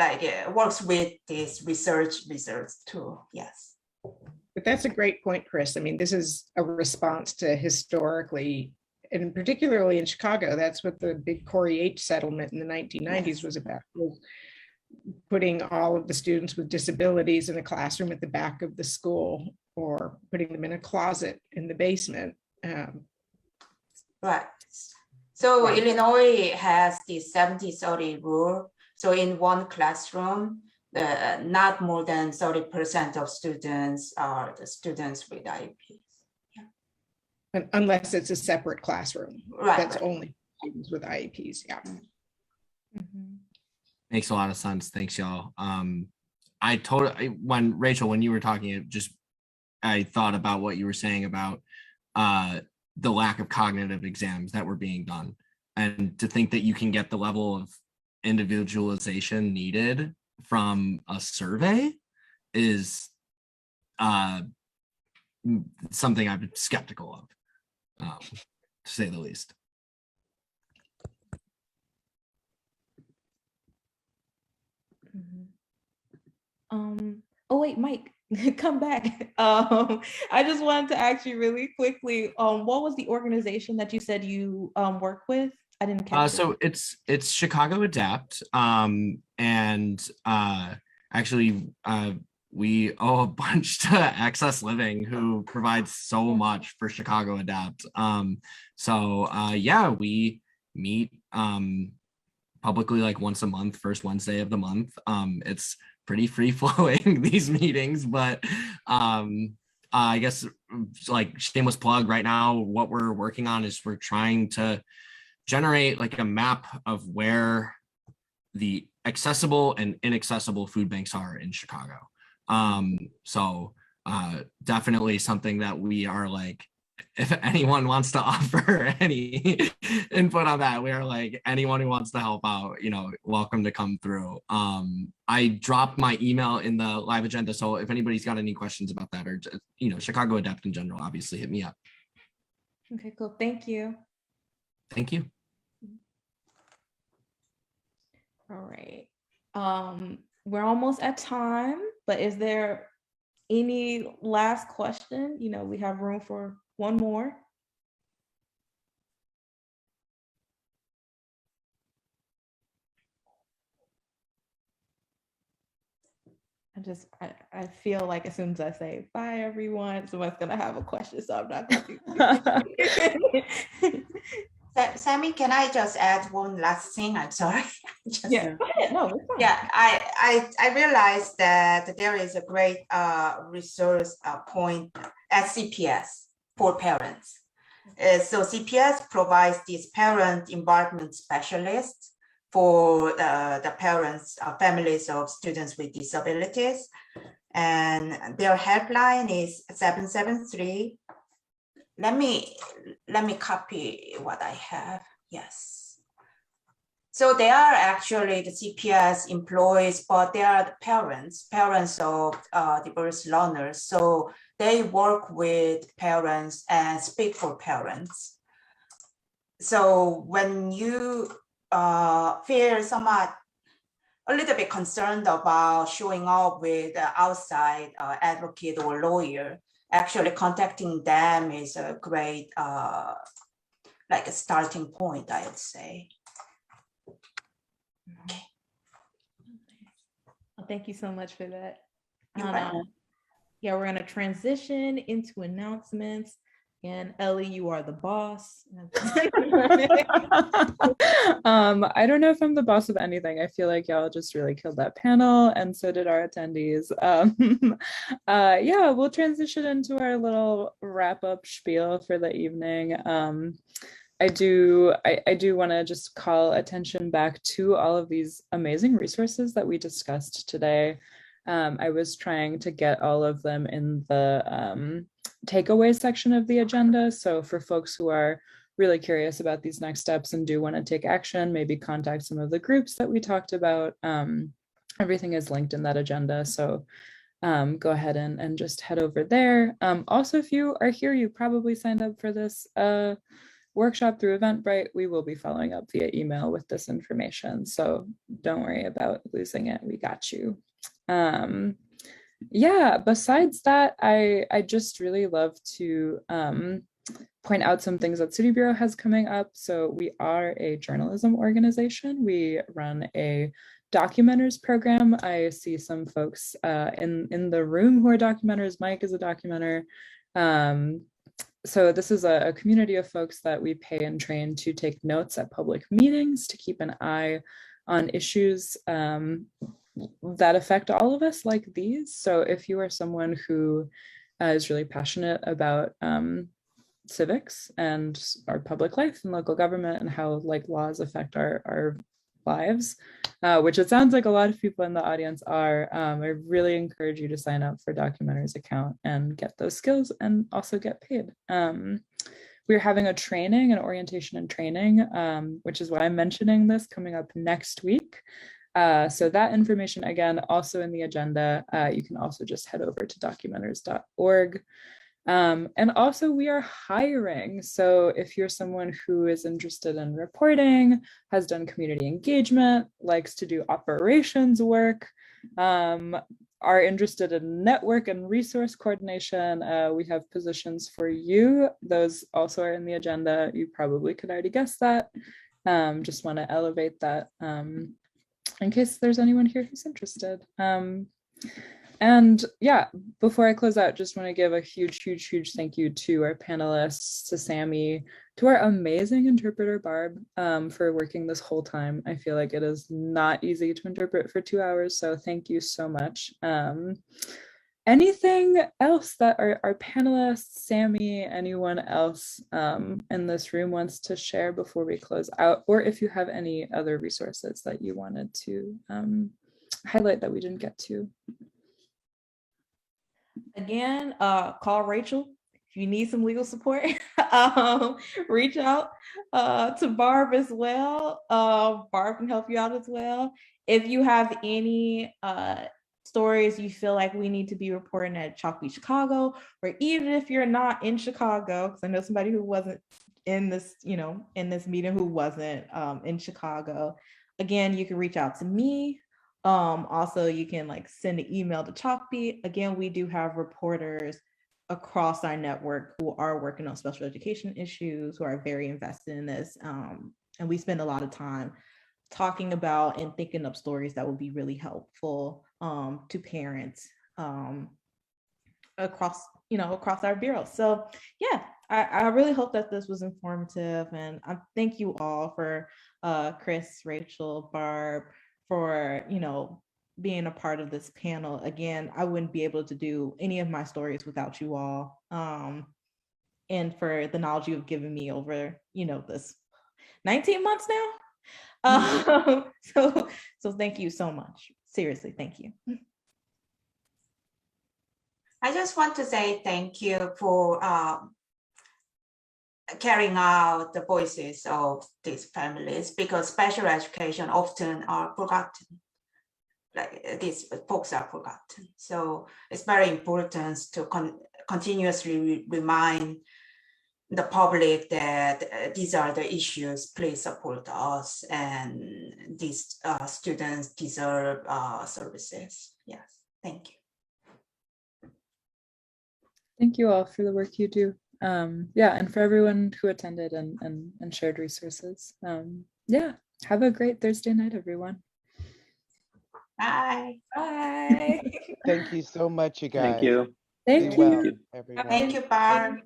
works with this research results too. Yes. But that's a great point, Chris. I mean, this is a response to historically, and particularly in Chicago, that's what the big Corey H settlement in the 1990s was about, was putting all of the students with disabilities in a classroom at the back of the school, or putting them in a closet in the basement. Right. So right. Illinois has the 70-30 rule. So in one classroom, not more than 30% of students are the students with IEPs. Yeah. Unless it's a separate classroom. Right. That's right. Only students with IEPs. Yeah. Mm-hmm. Makes a lot of sense. Thanks, y'all. When you were talking, I thought about what you were saying about the lack of cognitive exams that were being done, and to think that you can get the level of individualization needed from a survey is something I've been skeptical of, to say the least. Oh wait, Mike, come back. I just wanted to ask you really quickly, what was the organization that you said you work with? I didn't catch it. So it's Chicago Adapt, and actually we owe a bunch to Access Living, who provides so much for Chicago Adapt. Yeah, we meet publicly like once a month, first Wednesday of the month. It's pretty free flowing, these meetings, but I guess like shameless plug right now, what we're working on is we're trying to generate like a map of where the accessible and inaccessible food banks are in Chicago. So definitely something that we are like, if anyone wants to offer any input on that, we are like, anyone who wants to help out, welcome to come through. I dropped my email in the live agenda, so if anybody's got any questions about that, or Chicago Adept in general, obviously hit me up. Okay, cool. Thank you. Thank you. All right. We're almost at time, but is there any last question? We have room for one more. I feel like as soon as I say bye everyone, someone's gonna have a question, so I'm not gonna do Sammie, can I just add one last thing? I'm sorry. Yeah, go ahead. No, it's fine. Yeah, I realized that there is a great resource point at CPS for parents. So CPS provides this parent involvement specialist for the parents, families of students with disabilities. And their helpline is 773. Let me copy what I have. Yes. So they are actually the CPS employees, but they are the parents of diverse learners. So they work with parents and speak for parents. So when you feel somewhat a little bit concerned about showing up with outside advocate or lawyer, actually contacting them is a great like a starting point, I would say. Okay. Well, thank you so much for that. Yeah, we're gonna transition into announcements. And Ellie, you are the boss. I don't know if I'm the boss of anything. I feel like y'all just really killed that panel, and so did our attendees. Yeah, we'll transition into our little wrap-up spiel for the evening. I do want to just call attention back to all of these amazing resources that we discussed today. I was trying to get all of them in the takeaway section of the agenda. So for folks who are really curious about these next steps and do want to take action, maybe contact some of the groups that we talked about. Everything is linked in that agenda. So go ahead and just head over there. Also, if you are here, you probably signed up for this workshop through Eventbrite. We will be following up via email with this information. So don't worry about losing it. We got you. Yeah, besides that, I just really love to point out some things that City Bureau has coming up. So we are a journalism organization. We run a documenters program. I see some folks in the room who are documenters. Mike is a documenter. So this is a community of folks that we pay and train to take notes at public meetings, to keep an eye on issues that affect all of us like these. So if you are someone who is really passionate about civics and our public life and local government and how like laws affect our lives, which it sounds like a lot of people in the audience are, I really encourage you to sign up for Documenters account and get those skills and also get paid. We're having a training, an orientation and training, which is why I'm mentioning this, coming up next week. So that information, again, also in the agenda. You can also just head over to documenters.org. And also we are hiring. So if you're someone who is interested in reporting, has done community engagement, likes to do operations work, are interested in network and resource coordination, we have positions for you. Those also are in the agenda. You probably could already guess that. Just want to elevate that in case there's anyone here who's interested. And yeah, before I close out, just want to give a huge thank you to our panelists, to Sammie, to our amazing interpreter, Barb, for working this whole time. I feel like it is not easy to interpret for 2 hours, so thank you so much. Anything else that our panelists, Sammie, anyone else in this room wants to share before we close out, or if you have any other resources that you wanted to highlight that we didn't get to? Again, call Rachel if you need some legal support. Reach out to Barb as well. Barb can help you out as well. If you have any stories you feel like we need to be reporting at Chalkbeat Chicago, or even if you're not in Chicago, because I know somebody who wasn't in this, in this meeting who wasn't in Chicago, again, you can reach out to me. Also, you can send an email to Chalkbeat. Again, we do have reporters across our network who are working on special education issues, who are very invested in this. And we spend a lot of time talking about and thinking up stories that will be really helpful to parents across our bureau. So yeah, I really hope that this was informative, and I thank you all for Chris, Rachel, Barb, for being a part of this panel. Again, I wouldn't be able to do any of my stories without you all, and for the knowledge you have given me over this 19 months now. So thank you so much. Seriously, thank you. I just want to say thank you for carrying out the voices of these families, because special education often are forgotten. These folks are forgotten. So it's very important to continuously remind the public that these are the issues. Please support us, and these students deserve services. Yes, thank you. Thank you all for the work you do. Yeah, and for everyone who attended and shared resources. Yeah, have a great Thursday night, everyone. Bye. Bye. Thank you so much, you guys. Thank you. Thank Be you. well, everyone. Thank you, Barb.